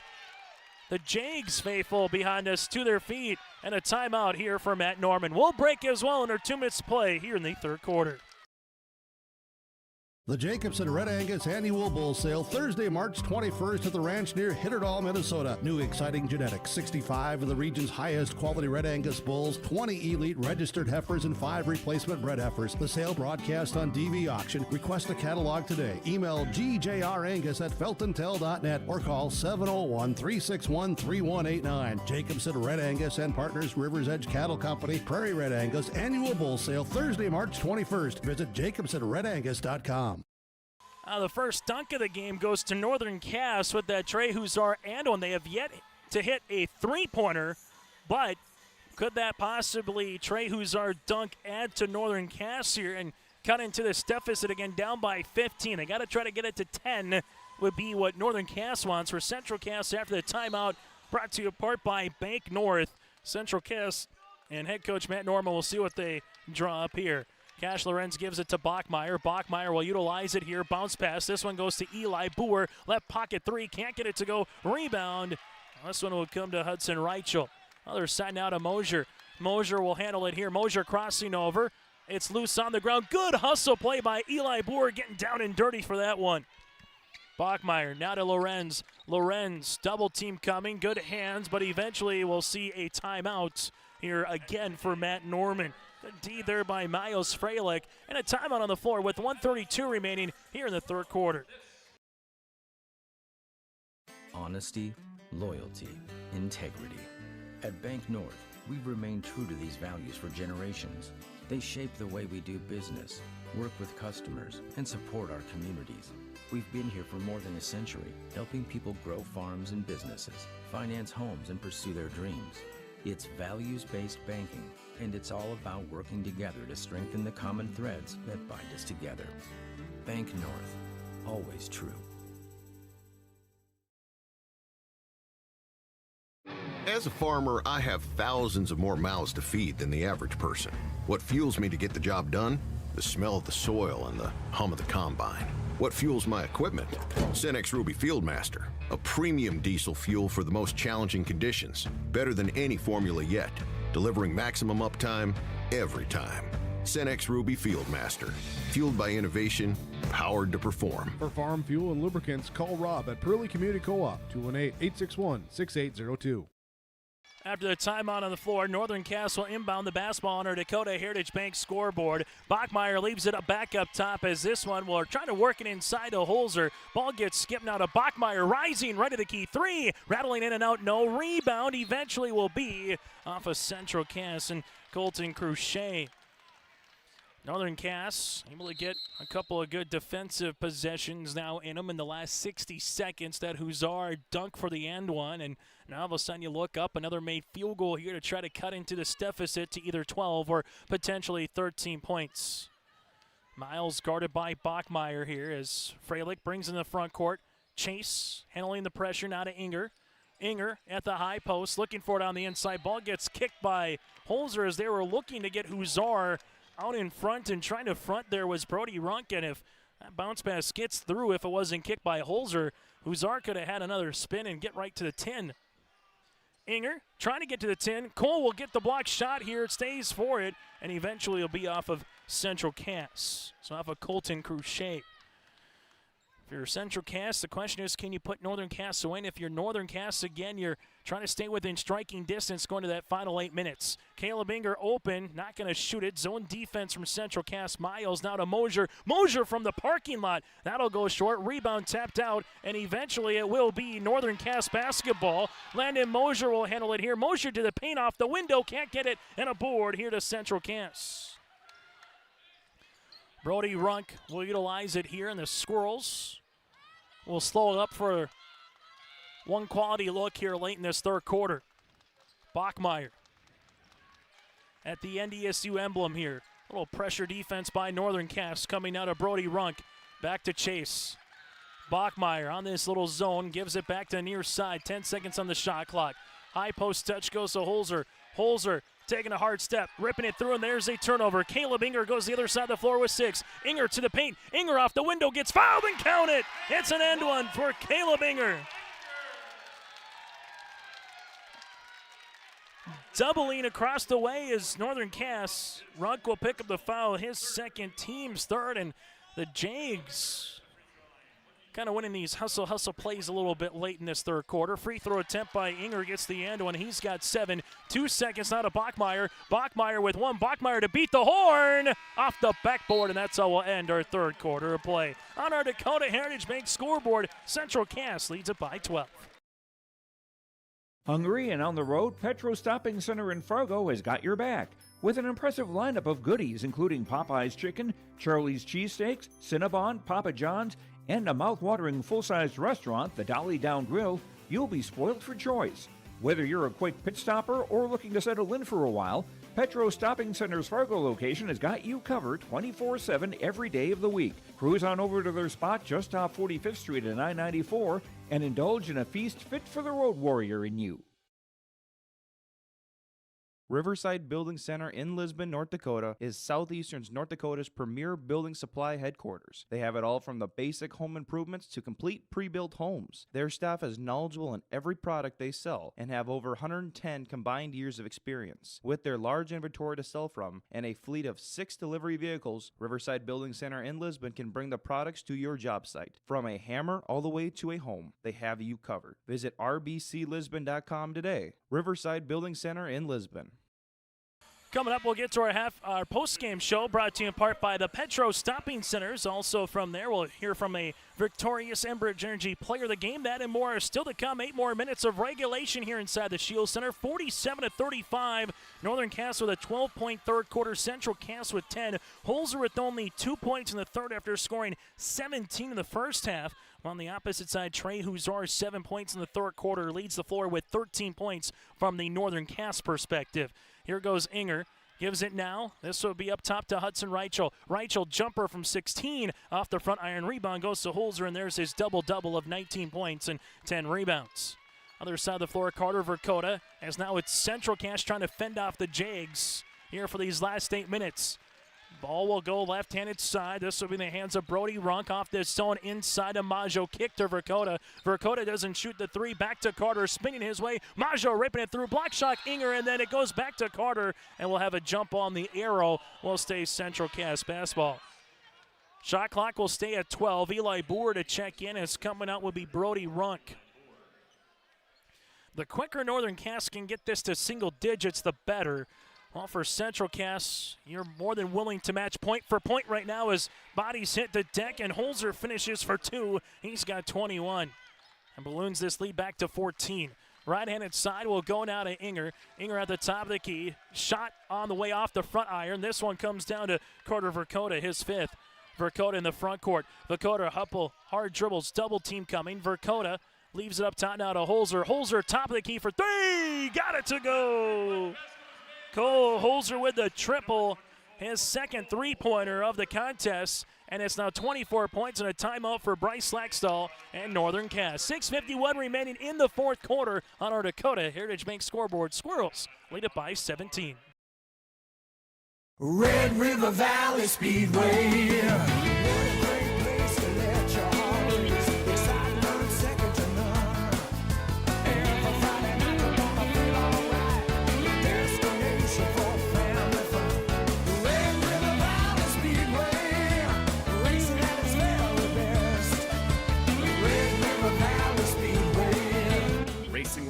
the Jags faithful behind us to their feet? And a timeout here for Matt Norman. We'll break as well under 2 minutes play here in the third quarter.
The Jacobson Red Angus Annual Bull Sale, Thursday, March 21st at the ranch near Hitterdall, Minnesota. New exciting genetics, 65 of the region's highest quality Red Angus bulls, 20 elite registered heifers, and 5 replacement bred heifers. The sale broadcast on DV Auction. Request a catalog today. Email gjrangus@feltontel.net or call 701-361-3189. Jacobson Red Angus and Partners, Rivers Edge Cattle Company, Prairie Red Angus Annual Bull Sale, Thursday, March 21st. Visit jacobsonredangus.com.
The first dunk of the game goes to Northern Cass with that Trey Huzar and one. They have yet to hit a three-pointer, but could that possibly Trey Huzar dunk add to Northern Cass here and cut into this deficit again, down by 15? They got to try to get it to 10 would be what Northern Cass wants. For Central Cass after the timeout, brought to you apart by Bank North. Central Cass and head coach Matt Norman will see what they draw up here. Cash Lorenz gives it to Bachmeyer. Bachmeyer will utilize it here. Bounce pass. This one goes to Eli Boer. Left pocket three. Can't get it to go. Rebound. This one will come to Hudson Reichel. Other side now to Mosier. Mosier will handle it here. Mosier crossing over. It's loose on the ground. Good hustle play by Eli Boer, getting down and dirty for that one. Bachmeyer now to Lorenz. Lorenz, double team coming. Good hands, but eventually we'll see a timeout here again for Matt Norman. Good D there by Miles Freilich, and a timeout on the floor with 1:32 remaining here in the third quarter.
Honesty, loyalty, integrity. At Bank North, we've remained true to these values for generations. They shape the way we do business, work with customers, and support our communities. We've been here for more than a century, helping people grow farms and businesses, finance homes, and pursue their dreams. It's values-based banking, and it's all about working together to strengthen the common threads that bind us together. Bank North, always true.
As a farmer, I have thousands of more mouths to feed than the average person. What fuels me to get the job done? The smell of the soil and the hum of the combine. What fuels my equipment? Cenex Ruby Fieldmaster, a premium diesel fuel for the most challenging conditions. Better than any formula yet, delivering maximum uptime every time. Cenex Ruby Fieldmaster, fueled by innovation, powered to perform.
For farm fuel and lubricants, call Rob at Pearly Community Co-op, 218-861-6802.
After the timeout on the floor, Northern Cass will inbound the basketball on our Dakota Heritage Bank scoreboard. Bachmeyer leaves it back up top as this one will try to work it inside to Holzer. Ball gets skipped now to Bachmeyer, rising right to the key three, rattling in and out, no rebound. Eventually will be off of Central Cass and Colton Cruchet. Northern Cass able to get a couple of good defensive possessions now in them in the last 60 seconds. That Huzar dunk for the end one, and now all of a sudden you look up, another made field goal here to try to cut into this deficit to either 12 or potentially 13 points. Miles guarded by Bachmeyer here as Freilich brings in the front court. Chase handling the pressure now to Inger. Inger at the high post, looking for it on the inside. Ball gets kicked by Holzer as they were looking to get Huzar out in front, and trying to front there was Brody Runkin. If that bounce pass gets through, if it wasn't kicked by Holzer, Huzar could have had another spin and get right to the 10. Inger trying to get to the 10. Cole will get the block shot here. It stays for it, and eventually will be off of Central Cass. So off of Colton Cruchet. If you're Central Cass, the question is, can you put Northern Cass away? And if you're Northern Cass, again, you're trying to stay within striking distance going to that final 8 minutes. Caleb Inger open, not going to shoot it. Zone defense from Central Cass. Miles now to Mosier. Mosier from the parking lot. That'll go short. Rebound tapped out, and eventually it will be Northern Cass basketball. Landon Mosier will handle it here. Mosier to the paint off the window. Can't get it, and a board here to Central Cass. Brody Runk will utilize it here, and the Squirrels will slow it up for one quality look here late in this third quarter. Bachmeyer at the NDSU emblem here. A little pressure defense by Northern Cass coming out of Brody Runk. Back to Chase. Bachmeyer on this little zone, gives it back to the near side. 10 seconds on the shot clock. High post touch goes to Holzer. Holzer taking a hard step, ripping it through, and there's a turnover. Caleb Inger goes the other side of the floor with 6. Inger to the paint. Inger off the window, gets fouled, and count it. It's an end one for Caleb Inger. Doubling across the way is Northern Cass. Runk will pick up the foul, his second, team's third, and the Jags kind of winning these hustle plays a little bit late in this third quarter. Free throw attempt by Inger gets the end one. He's got 7. 2 seconds now to Bachmeyer. Bachmeyer with one. Bachmeyer to beat the horn off the backboard, and that's how we'll end our third quarter of play. On our Dakota Heritage Bank scoreboard, Central Cass leads it by 12.
Hungry and on the road, Petro Stopping Center in Fargo has got your back with an impressive lineup of goodies including Popeye's Chicken, Charlie's Cheesesteaks, Cinnabon, Papa John's, and a mouth-watering full-sized restaurant, the Dolly Down Grill. You'll be spoiled for choice. Whether you're a quick pit stopper or looking to settle in for a while, Petro Stopping Center's Fargo location has got you covered 24/7 every day of the week. Cruise on over to their spot just off 45th Street and I-94 and indulge in a feast fit for the road warrior in you.
Riverside Building Center in Lisbon, North Dakota is Southeastern North Dakota's premier building supply headquarters. They have it all from the basic home improvements to complete pre-built homes. Their staff is knowledgeable in every product they sell and have over 110 combined years of experience. With their large inventory to sell from and a fleet of 6 delivery vehicles, Riverside Building Center in Lisbon can bring the products to your job site. From a hammer all the way to a home, they have you covered. Visit rbclisbon.com today. Riverside Building Center in Lisbon.
Coming up, we'll get to our post-game show brought to you in part by the Petro Stopping Centers. Also from there, we'll hear from a victorious Enbridge Energy player of the game. That and more are still to come. 8 more minutes of regulation here inside the Shield Center. 47-35. Northern Cass with a 12-point third quarter. Central Cass with 10. Holzer with only 2 points in the third after scoring 17 in the first half. On the opposite side, Trey Huzar, 7 points in the third quarter, leads the floor with 13 points from the Northern Cass perspective. Here goes Inger. Gives it now. This will be up top to Hudson Reichel. Reichel jumper from 16 off the front iron. Rebound goes to Holzer, and there's his double-double of 19 points and 10 rebounds. Other side of the floor, Carter Verkota, as now it's Central Cass trying to fend off the Jags here for these last 8 minutes. Ball will go left-handed side. This will be in the hands of Brody Runk off this zone inside of Maggio. Kick to Verkota. Verkota doesn't shoot the three. Back to Carter, spinning his way. Maggio ripping it through. Block shot, Inger, and then it goes back to Carter, and we'll have a jump on the arrow. Will stay Central Cass basketball. Shot clock will stay at 12. Eli Boer to check in. As coming out will be Brody Runk. The quicker Northern Cass can get this to single digits, the better. Well, for Central Cass, you're more than willing to match point for point right now as bodies hit the deck, and Holzer finishes for 2. He's got 21 and balloons this lead back to 14. Right-handed side will go now to Inger. Inger at the top of the key. Shot on the way off the front iron. This one comes down to Carter Verkota, his 5th. Verkota in the front court. Verkota, Huppel, hard dribbles, double team coming. Verkota leaves it up top now to Holzer. Holzer, top of the key for 3. Got it to go. Cole Holzer with the triple, his second three-pointer of the contest, and it's now 24 points and a timeout for Bryce Laxdal and Northern Cass. 6:51 remaining in the fourth quarter on our Dakota Heritage Bank scoreboard. Squirrels lead it by 17.
Red River Valley Speedway.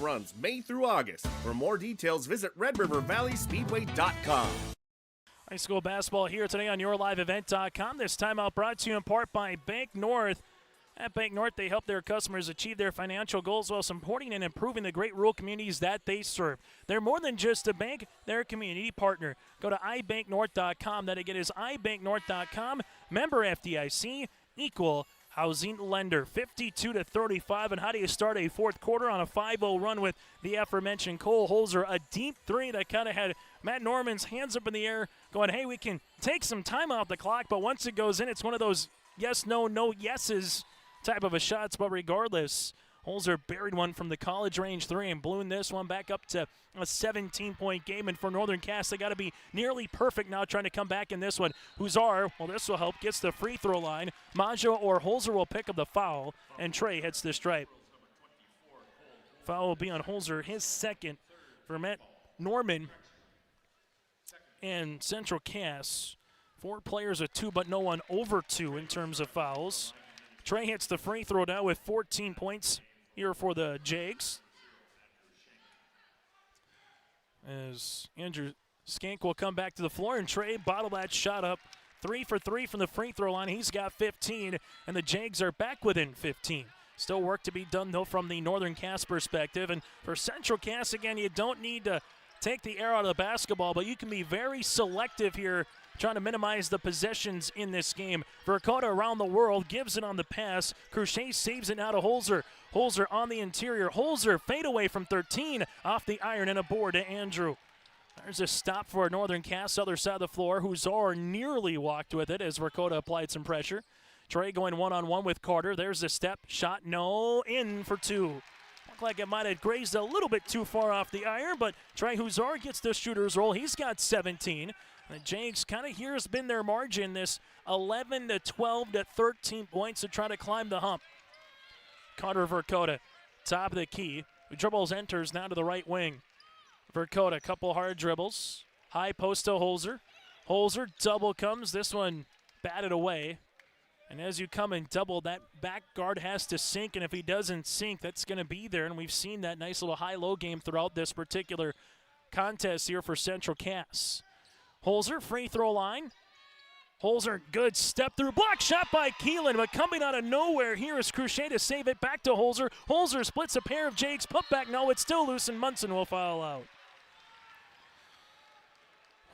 Runs May through August. For more details, visit RedRiverValleySpeedway.com.
High school basketball here today on YourLiveEvent.com. This timeout brought to you in part by Bank North. At Bank North, they help their customers achieve their financial goals while supporting and improving the great rural communities that they serve. They're more than just a bank, they're a community partner. Go to ibanknorth.com. That again is ibanknorth.com. Member FDIC, equal housing lender. 52-35. And how do you start a fourth quarter on a 5-0 run with the aforementioned Cole Holzer? A deep three that kind of had Matt Norman's hands up in the air going, hey, we can take some time off the clock, but once it goes in, it's one of those yes, no, no yeses type of a shots. But regardless, Holzer buried one from the college range 3 and ballooned this one back up to a 17-point game. And for Northern Cass, they got to be nearly perfect now trying to come back in this one. Huzar, well, this will help, gets the free throw line. Maggio or Holzer will pick up the foul, and Trey hits the stripe. Foul will be on Holzer, his second for Matt Norman. And Central Cass 4 players with 2, but no one over 2 in terms of fouls. Trey hits the free throw now with 14 points here for the Jags. As Andrew Skank will come back to the floor, and Trey bottled that shot up. 3 for 3 from the free throw line. He's got 15, and the Jags are back within 15. Still work to be done, though, from the Northern Cass perspective. And for Central Cass, again, you don't need to take the air out of the basketball, but you can be very selective here, trying to minimize the possessions in this game. Verkota around the world, gives it on the pass. Crochet saves it now to Holzer. Holzer on the interior. Holzer fade away from 13, off the iron, and a board to Andrew. There's a stop for Northern Cass, other side of the floor. Huzar nearly walked with it as Verkota applied some pressure. Trey going one-on-one with Carter. There's the step. Shot, no, in for 2. Looked like it might have grazed a little bit too far off the iron, but Trey Huzar gets the shooter's roll. He's got 17. And the Jags kind of here has been their margin, this 11 to 12 to 13 points to try to climb the hump. Carter Verkota, top of the key. Dribbles, enters now to the right wing. Verkota, couple hard dribbles. High post to Holzer. Holzer, double comes. This one batted away. And as you come and double, that back guard has to sink, and if he doesn't sink, that's going to be there. And we've seen that nice little high-low game throughout this particular contest here for Central Cass. Holzer, free throw line. Holzer, good step through. Block shot by Keelan, but coming out of nowhere here is Crochet to save it back to Holzer. Holzer splits a pair of Jags. Put back, no, it's still loose, and Munson will foul out.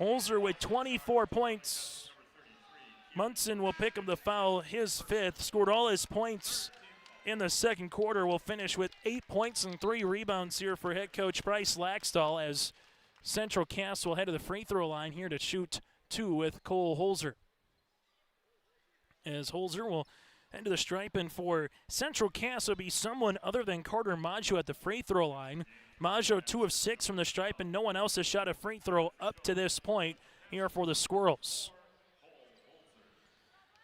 Holzer with 24 points. Munson will pick up the foul, his 5th. Scored all his points in the second quarter. Will finish with 8 points and 3 rebounds here for head coach Bryce Laxdal, as Central Cass will head to the free throw line here to shoot 2 with Cole Holzer. As Holzer will head to the stripe, and for Central Cass will be someone other than Carter Maggio at the free throw line. Maggio 2 of 6 from the stripe, and no one else has shot a free throw up to this point here for the Squirrels.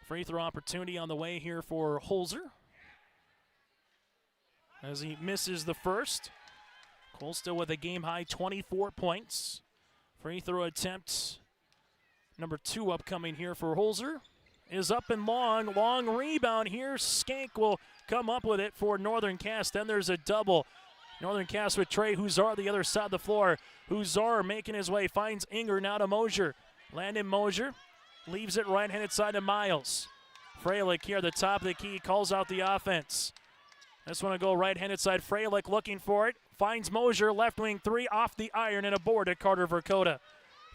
Free throw opportunity on the way here for Holzer, as he misses the first. Cole still with a game-high 24 points. Free throw attempt number 2 upcoming here for Holzer is up and long. Long rebound here. Skank will come up with it for Northern Cass. Then there's a double. Northern Cass with Trey Huzar the other side of the floor. Huzar making his way, finds Inger now to Mosier. Landon Mosier leaves it right-handed side to Miles. Freilich here at the top of the key, calls out the offense. This one will go right-handed side. Freilich looking for it. Finds Mosier, left wing 3 off the iron, and a board at Carter Verkota.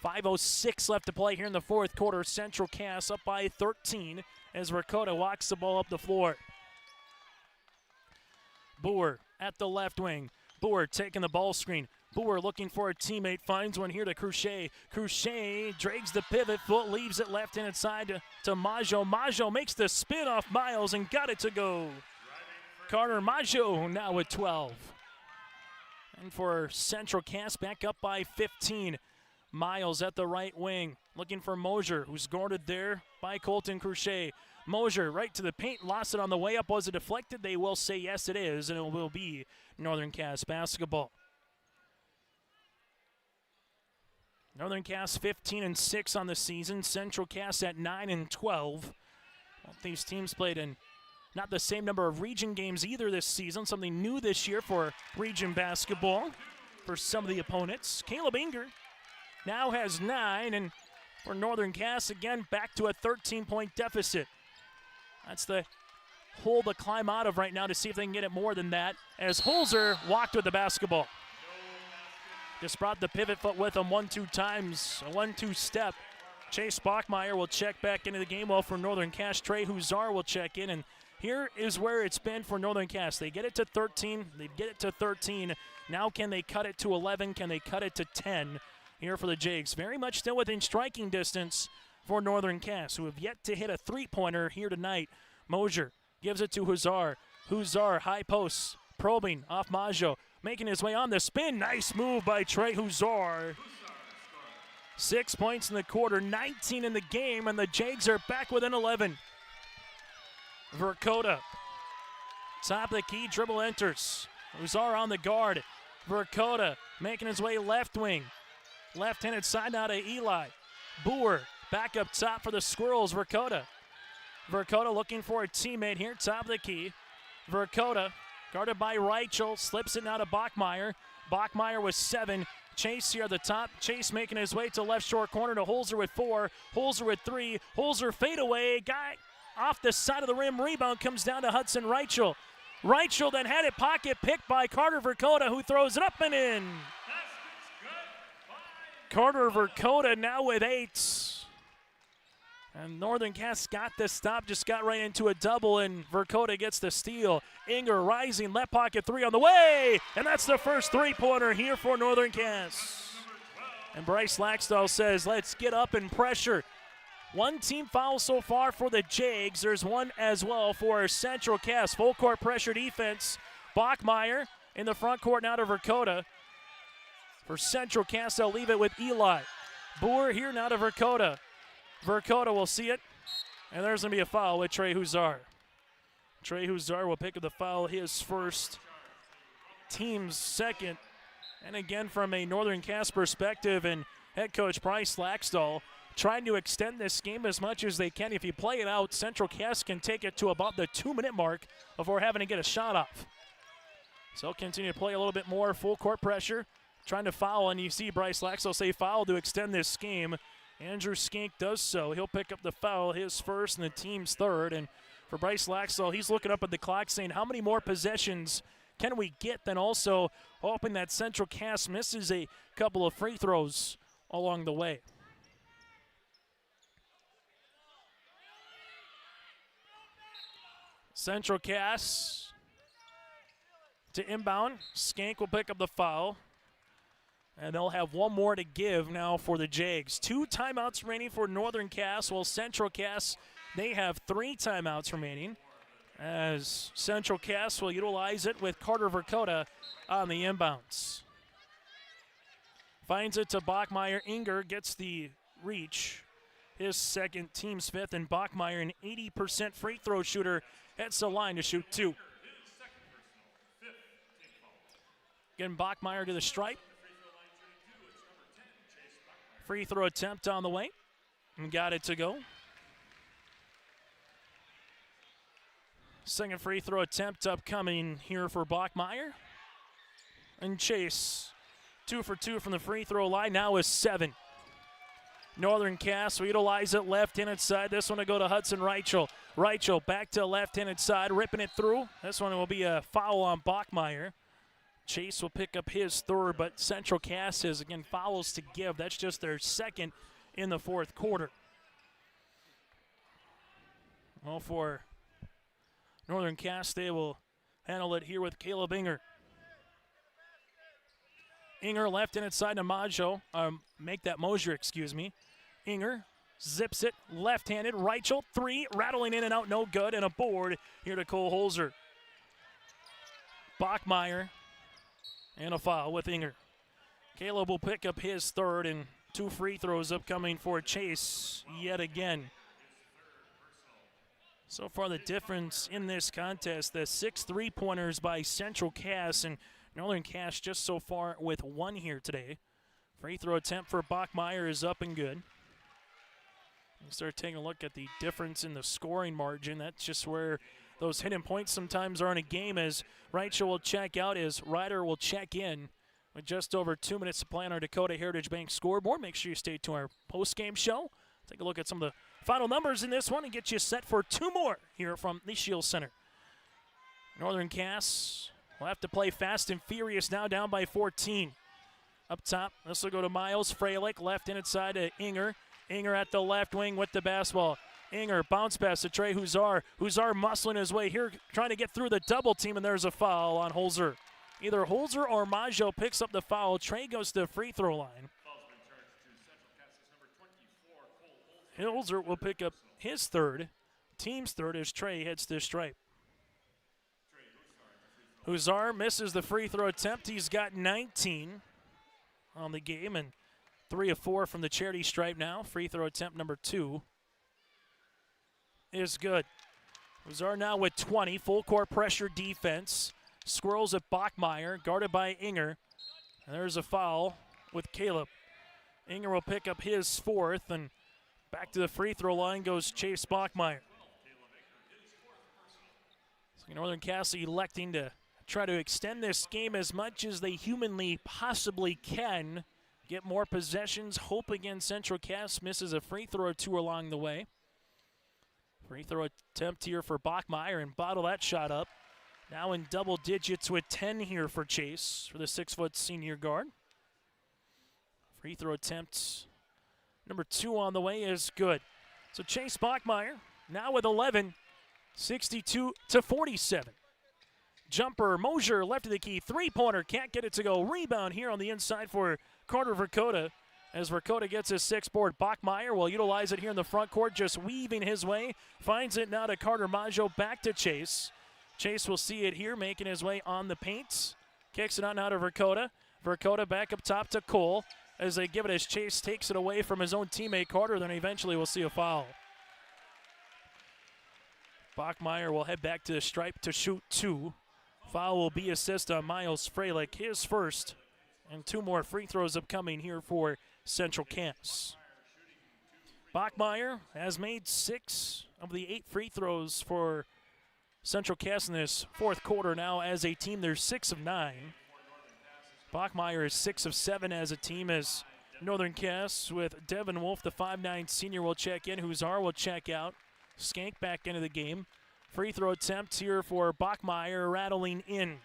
5:06 left to play here in the fourth quarter. Central Cass up by 13 as Verkota walks the ball up the floor. Boer at the left wing. Boer taking the ball screen. Boer looking for a teammate, finds one here to Crochet. Crochet drags the pivot foot, leaves it left-handed side to Maggio. Maggio makes the spin off Miles and got it to go. Carter Maggio now with 12. And for Central Cass, back up by 15. Miles at the right wing, looking for Mosier, who's guarded there by Colton Crochet. Mosier right to the paint, lost it on the way up. Was it deflected? They will say yes, it is, and it will be Northern Cass basketball. Northern Cass 15-6 on the season. Central Cass at 9-12. Both these teams played in not the same number of region games either this season. Something new this year for region basketball for some of the opponents. Caleb Inger now has 9, and for Northern Cass, again, back to a 13-point deficit. That's the hole to climb out of right now to see if they can get it more than that, as Holzer walked with the basketball. Just brought the pivot foot with him 1-2 times, a 1-2 step. Chase Bachmeyer will check back into the game, while for Northern Cass, Trey Huzar will check in, and here is where it's been for Northern Cass. They get it to 13, they get it to 13. Now can they cut it to 11? Can they cut it to 10 here for the Jags? Very much still within striking distance for Northern Cass, who have yet to hit a three-pointer here tonight. Mosier gives it to Huzar. Huzar, high post, probing off Maggio, making his way on the spin. Nice move by Trey Huzar. 6 points in the quarter, 19 in the game, and the Jags are back within 11. Verkota, top of the key, dribble enters. Huzar on the guard. Verkota making his way left wing. Left-handed side now to Eli. Boer Back up top for the Squirrels, Verkota. Verkota looking for a teammate here, top of the key. Verkota, guarded by Reichel, slips it now to Bachmeyer. Bachmeyer with 7. Chase here at the top. Chase making his way to left short corner to Holzer with 4. Holzer with 3. Holzer fadeaway. Guy off the side of the rim. Rebound comes down to Hudson Reichel. Reichel then had it pocket picked by Carter Verkota, who throws it up and in. Carter Verkota now with 8. And Northern Cass got the stop, just got right into a double, and Verkota gets the steal. Inger rising, left pocket 3 on the way, and that's the first three-pointer here for Northern Cass. And Bryce Laxdal says, let's get up and pressure. 1 team foul so far for the Jags. There's 1 as well for Central Cass. Full court pressure defense. Bachmeyer in the front court now to Verkota. For Central Cass, they'll leave it with Eli. Boer here now to Verkota. Verkota will see it, and there's going to be a foul with Trey Huzar. Trey Huzar will pick up the foul, his first, team's second. And again, from a Northern Cass perspective, and head coach Bryce Laxdal trying to extend this game as much as they can. If you play it out, Central Cass can take it to about the 2-minute mark before having to get a shot off. So continue to play a little bit more full court pressure, trying to foul, and you see Bryce Laxdal say foul to extend this game. Andrew Skink does so. He'll pick up the foul, his first and the team's third. And for Bryce Laxdal, he's looking up at the clock saying, how many more possessions can we get? Then also hoping that Central Cass misses a couple of free throws along the way. Central Cass to inbound. Skank will pick up the foul. And they'll have 1 more to give now for the Jags. 2 timeouts remaining for Northern Cass, while Central Cass, they have 3 timeouts remaining, as Central Cass will utilize it with Carter Verkota on the inbounds. Finds it to Bachmeyer. Inger gets the reach. His second, team's 5th, and Bachmeyer, an 80% free throw shooter, heads to the line to shoot 2. Again, Bachmeyer to the stripe. Free throw attempt on the way, and got it to go. Second free throw attempt upcoming here for Bachmeyer. And Chase, 2 for 2 from the free throw line, now is 7. Northern Cass will utilize it left-handed side. This one will go to Hudson Reichel. Reichel back to left-handed side, ripping it through. This one will be a foul on Bachmeyer. Chase will pick up his third, but Central Cass has, again, fouls to give. That's just their second in the fourth quarter. Well, for Northern Cass, they will handle it here with Caleb Inger. Inger left-handed side to Mosier, excuse me. Inger zips it left-handed. Reichel, 3, rattling in and out, no good, and a board here to Cole Holzer. Bachmeyer. And a foul with Inger. Caleb will pick up his third, and 2 free throws upcoming for Chase yet again. So far the difference in this contest, the 6 3-pointers by Central Cass, and Northern Cass just so far with 1 here today. Free throw attempt for Bachmeyer is up and good. You start taking a look at the difference in the scoring margin. That's just where those hidden points sometimes are in a game, as Reichel will check out, as Ryder will check in with just over 2 minutes to play on our Dakota Heritage Bank scoreboard. Make sure you stay to our post-game show. Take a look at some of the final numbers in this one and get you set for 2 more here from the Shield Center. Northern Cass will have to play fast and furious now, down by 14. Up top, this will go to Miles Freilich, left-handed side to Inger. Inger at the left wing with the basketball. Inger, bounce pass to Trey Huzar. Huzar muscling his way here, trying to get through the double team, and there's a foul on Holzer. Either Holzer or Maggio picks up the foul. Trey goes to the free throw line. Holzer will pick up his third, team's third, as Trey heads to the stripe. Huzar misses the free throw attempt. He's got 19 on the game, and 3 of 4 from the charity stripe now. Free throw attempt number 2 is good. Huzar now with 20, full court pressure defense. Squirrels at Bachmeyer, guarded by Inger. And there's a foul with Caleb. Inger will pick up his 4th, and Back to the free throw line goes Chase Bachmeyer. So Northern Cass electing to try to extend this game as much as they humanly possibly can. Get more possessions, hope against Central Cass misses a free throw or two along the way. Free throw attempt here for Bachmeyer and bottle that shot up. Now in double digits with 10 here for Chase for the 6-foot senior guard. Free throw attempt number 2 on the way is good. So Chase Bachmeyer now with 11, 62-47. Jumper, Mosier left of the key, three-pointer, can't get it to go. Rebound here on the inside for Carter Verkota. As Verkota gets his 6th board, Bachmeyer will utilize it here in the front court, just weaving his way. Finds it now to Carter Maggio, back to Chase. Chase will see it here, making his way on the paint. Kicks it out now to Verkota. Verkota back up top to Cole. As they give it as Chase takes it away from his own teammate Carter, then eventually we'll see a foul. Bachmeyer will head back to the stripe to shoot 2. Foul will be assist on Miles Freilich, his first. And 2 more free throws upcoming here for Central Cass. Bachmeyer has made 6 of the 8 free throws for Central Cass in this 4th quarter now as a team. They're 6 of 9. Bachmeyer is 6 of 7 as a team as Northern Cass with Devin Wolf, the 5'9 senior, will check in. Huzar will check out. Skank back into the game. Free throw attempt here for Bachmeyer, rattling in.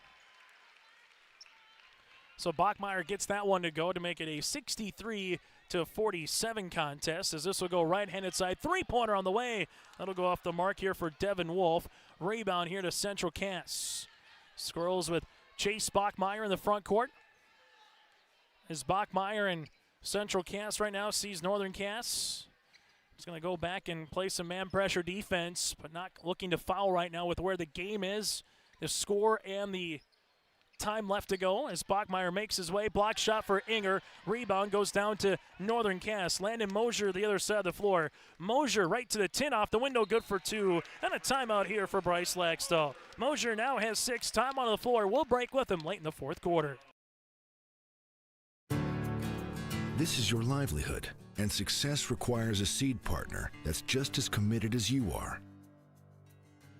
So Bachmeyer gets that one to go to make it a 63-47 contest, as this will go right-handed side. Three-pointer on the way. That'll go off the mark here for Devin Wolf. Rebound here to Central Cass. Squirrels with Chase Bachmeyer in the front court. As Bachmeyer and Central Cass right now sees Northern Cass. He's going to go back and play some man pressure defense, but not looking to foul right now with where the game is, the score, and the time left to go. As Bachmeyer makes his way, block shot for Inger. Rebound goes down to Northern Cass. Landon Mosier the other side of the floor. Mosier right to the tin, off the window, good for 2. And a timeout here for Bryce Lagstall. Mosier now has 6. Time on the floor. We'll break with him late in the 4th quarter.
This is your livelihood, and success requires a seed partner that's just as committed as you are.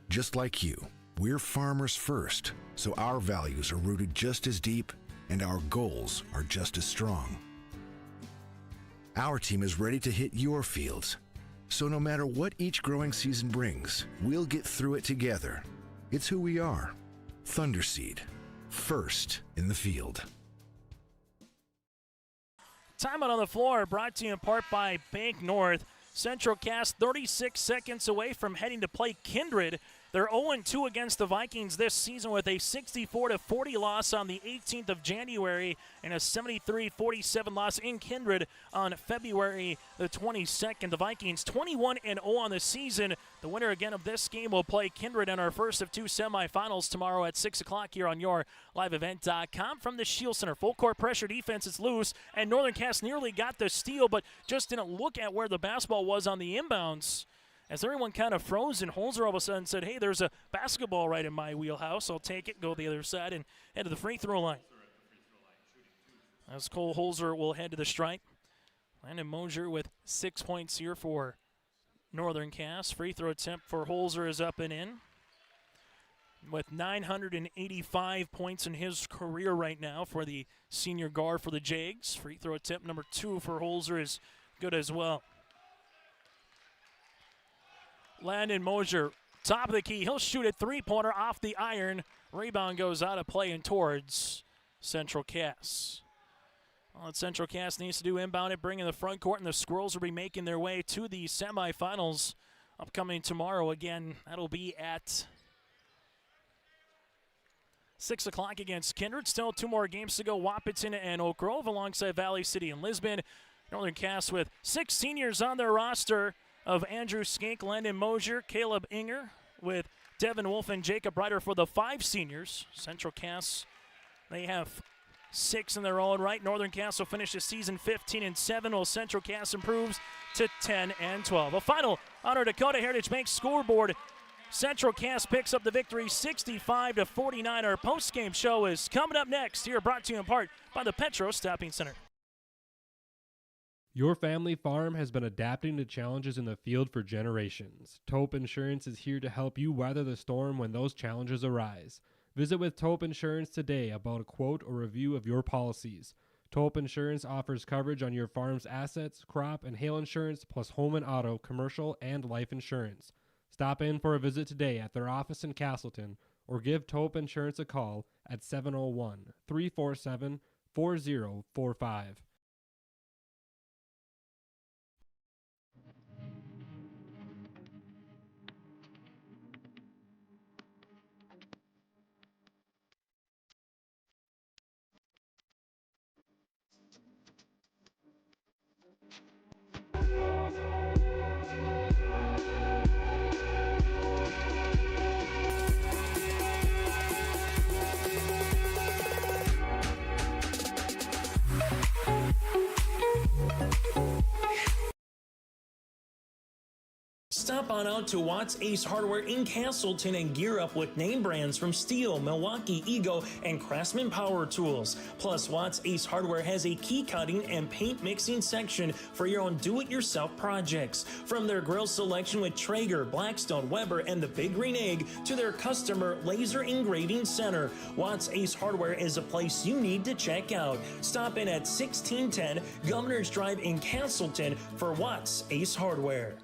Just like you, we're farmers first, so our values are rooted just as deep and our goals are just as strong. Our team is ready to hit your fields, so no matter what each growing season brings, we'll get through it together. It's who we are. Thunderseed, first in the field.
Timeout on the floor, brought to you in part by Bank North. Central Cass 36 seconds away from heading to play Kindred. They're 0-2 against the Vikings this season with a 64-40 loss on the 18th of January and a 73-47 loss in Kindred on February the 22nd. The Vikings 21-0 on the season. The winner again of this game will play Kindred in our first of 2 semifinals tomorrow at 6 o'clock here on your liveevent.com from the Shield Center. Full court pressure defense is loose, and Northern Cass nearly got the steal, but just didn't look at where the basketball was on the inbounds. As everyone kind of froze, and Holzer all of a sudden said, hey, there's a basketball right in my wheelhouse. I'll take it, go the other side, and head to the free throw line. As Cole Holzer will head to the stripe. Landon Mosier with 6 points here for Northern Cass. Free throw attempt for Holzer is up and in. With 985 points in his career right now for the senior guard for the Jags. Free throw attempt number 2 for Holzer is good as well. Landon Mosier, top of the key. He'll shoot a three-pointer off the iron. Rebound goes out of play and towards Central Cass. All that Central Cass needs to do inbound it, bring in the front court, and the Squirrels will be making their way to the semifinals upcoming tomorrow. Again, that'll be at 6 o'clock against Kindred. Still 2 more games to go. Wahpeton and Oak Grove alongside Valley City and Lisbon. Northern Cass with 6 seniors on their roster of Andrew Skank, Landon Mosier, Caleb Inger, with Devin Wolf and Jacob Ryder for the 5 seniors. Central Cass, they have 6 in their own right. Northern Cass will finish the season 15-7, while Central Cass improves to 10-12. A final on our Dakota Heritage Bank scoreboard. Central Cass picks up the victory 65-49. Our post-game show is coming up next. Here brought to you in part by the Petro Stopping Center.
Your family farm has been adapting to challenges in the field for generations. Taupe Insurance is here to help you weather the storm when those challenges arise. Visit with Taupe Insurance today about a quote or review of your policies. Taupe Insurance offers coverage on your farm's assets, crop, and hail insurance, plus home and auto, commercial, and life insurance. Stop in for a visit today at their office in Castleton or give Taupe Insurance a call at 701-347-4045.
Stop on out to Watts Ace Hardware in Castleton and gear up with name brands from Steel, Milwaukee, Ego, and Craftsman Power Tools. Plus, Watts Ace Hardware has a key cutting and paint mixing section for your own do-it-yourself projects. From their grill selection with Traeger, Blackstone, Weber, and the Big Green Egg to their customer laser engraving center, Watts Ace Hardware is a place you need to check out. Stop in at 1610 Governor's Drive in Castleton for Watts Ace Hardware.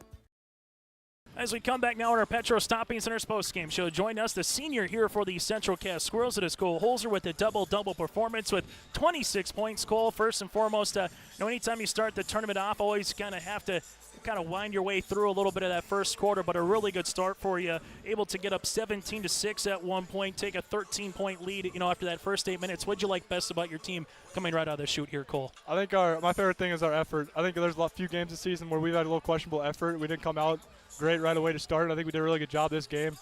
As we come back now on our Petro Stopping Center's postgame show, join us, the senior here for the Central Cass Squirrels. It is Cole Holzer with a double-double performance with 26 points. Cole, first and foremost, anytime you start the tournament off, always kind of have to wind your way through a little bit of that first quarter, but a really good start for you. Able to get up 17-6 at one point, take a 13-point lead, after that first 8 minutes. What'd you like best about your team coming right out of the chute here, Cole?
I think my favorite thing is our effort. I think there's a few games this season where we've had a little questionable effort. We didn't come out great right away to start. I think we did a really good job this game.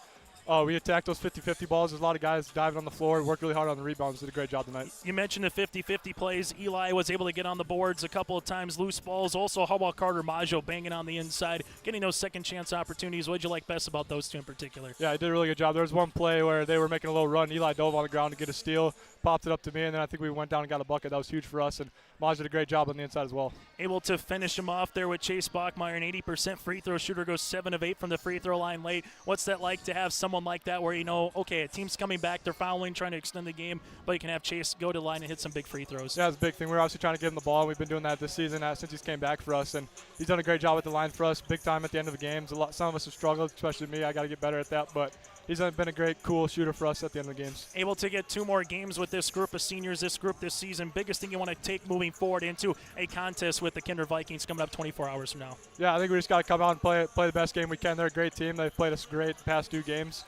We attacked those 50-50 balls. There's a lot of guys diving on the floor, worked really hard on the rebounds, did a great job tonight.
You mentioned the 50-50 plays. Eli was able to get on the boards a couple of times, loose balls. Also, how about Carter Maggio banging on the inside, getting those second chance opportunities? What did you like best about those two in particular?
Yeah, I did a really good job. There was one play where they were making a little run. Eli dove on the ground to get a steal, popped it up to me, and then I think we went down and got a bucket. That was huge for us, and Maggio did a great job on the inside as well.
Able to finish him off there with Chase Bachmeyer, an 80% free throw shooter, goes 7 of 8 from the free throw line late. What's that like to have someone like that where okay, a team's coming back, they're fouling, trying to extend the game, but you can have Chase go to the line and hit some big free throws?
Yeah, it's a big thing. We're obviously trying to give him the ball, and we've been doing that this season since he's came back for us, and he's done a great job at the line for us, big time at the end of the games. Some of us have struggled, especially me. I got to get better at that, but he's been a great, cool shooter for us at the end of the games.
Able to get 2 more games with this group of seniors, this group this season. Biggest thing you want to take moving forward into a contest with the Kinder Vikings coming up 24 hours from now?
Yeah, I think we just got to come out and play the best game we can. They're a great team. They've played us great the past 2 games.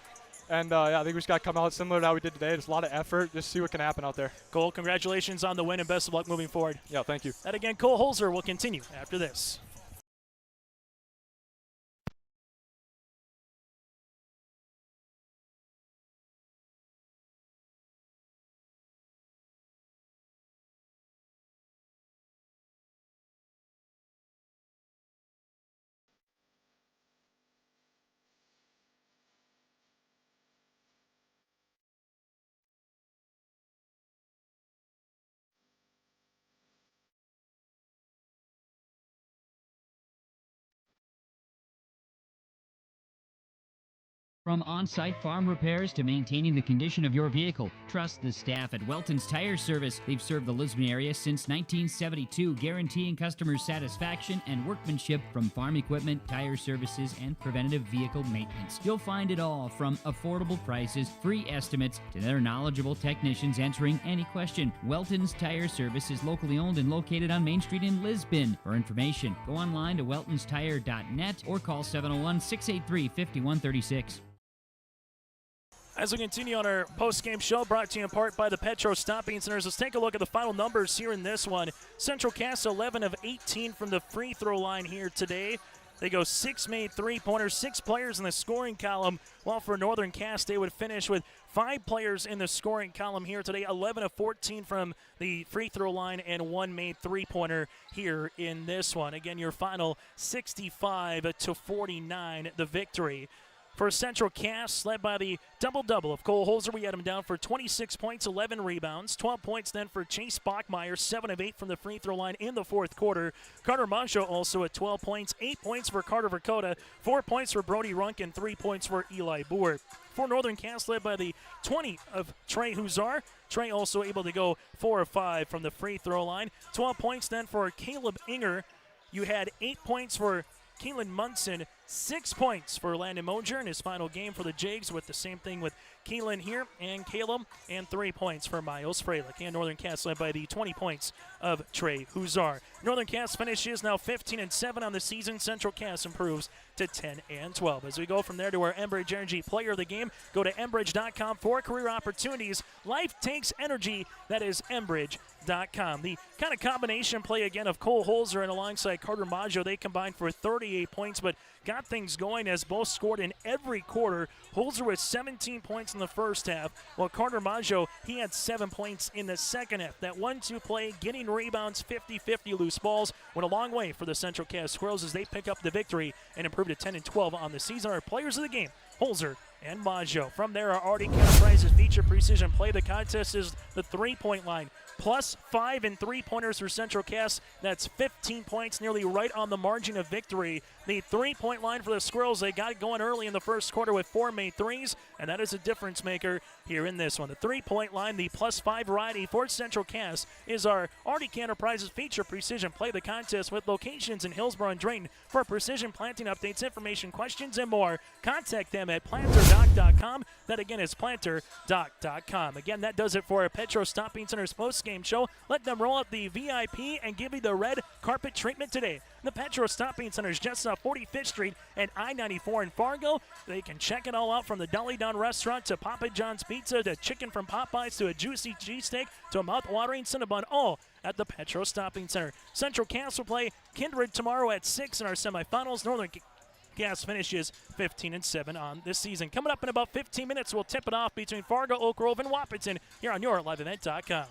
And, I think we just got to come out similar to how we did today. Just a lot of effort. Just see what can happen out there.
Cole, congratulations on the win and best of luck moving forward.
Yeah, thank you.
That again, Cole Holzer will continue after this.
From on-site farm repairs to maintaining the condition of your vehicle, trust the staff at Welton's Tire Service. They've served the Lisbon area since 1972, guaranteeing customers satisfaction and workmanship from farm equipment, tire services, and preventative vehicle maintenance. You'll find it all from affordable prices, free estimates, to their knowledgeable technicians answering any question. Welton's Tire Service is locally owned and located on Main Street in Lisbon. For information, go online to weltonstire.net or call 701-683-5136.
As we continue on our post-game show, brought to you in part by the Petro Stopping Centers, let's take a look at the final numbers here in this one. Central Cass 11 of 18 from the free throw line here today. They go 6 made three-pointers, 6 players in the scoring column, while for Northern Cass, they would finish with 5 players in the scoring column here today, 11 of 14 from the free throw line and 1 made three-pointer here in this one. Again, your final 65-49, the victory For Central Cass, led by the double-double of Cole Holzer, we had him down for 26 points, 11 rebounds, 12 points then for Chase Bachmeyer, 7 of 8 from the free throw line in the fourth quarter. Carter Maggio also at 12 points, 8 points for Carter Verkota, 4 points for Brody Runk, and 3 points for Eli Boer. For Northern Cass, led by the 20 of Trey Huzar. Trey also able to go 4 of 5 from the free throw line. 12 points then for Caleb Inger. You had 8 points for Keelan Munson, 6 points for Landon Moger in his final game for the Jags, with the same thing with Keelan here and Caleb, and 3 points for Miles Freilich. And Northern Cass led by the 20 points of Trey Huzar. Northern Cass finishes now 15-7 on the season. Central Cass improves to 10-12. As we go from there to our Enbridge Energy Player of the Game, go to Enbridge.com for career opportunities. Life takes energy. That is Enbridge.com. The kind of combination play again of Cole Holzer and alongside Carter Maggio, they combined for 38 points, but got things going as both scored in every quarter. Holzer with 17 points in the first half, while Carter Maggio, he had 7 points in the second half. That 1-2 play, getting rebounds, 50-50 loose balls, went a long way for the Central Cass Squirrels as they pick up the victory and improve to 10-12 on the season. Our players of the game, Holzer and Maggio. From there, our Artie County Prizes feature precision play. The contest is the three-point line. +5 in three-pointers for Central Cass. That's 15 points, nearly right on the margin of victory. The three-point line for the Squirrels, they got it going early in the first quarter with 4 made threes, and that is a difference maker here in this one. The three-point line, the +5 variety for Central Cass, is our Artie Cantor Prizes feature precision play. The contest with locations in Hillsborough and Drayton. For precision planting updates, information, questions, and more, contact them at planterdoc.com. That again is planterdoc.com. Again, that does it for our Petro Stopping Center's post-game show. Let them roll up the VIP and give you the red carpet treatment today. The Petro Stopping Center is just off 45th Street and I-94 in Fargo. They can check it all out, from the Deli Down restaurant to Papa John's Pizza to chicken from Popeyes to a juicy cheesesteak to a mouth-watering Cinnabon, all at the Petro Stopping Center. Central Cass will play Kindred tomorrow at 6 in our semifinals. Northern Cass finishes 15-7 on this season. Coming up in about 15 minutes, we'll tip it off between Fargo, Oak Grove, and Wahpeton here on your LiveEvent.com.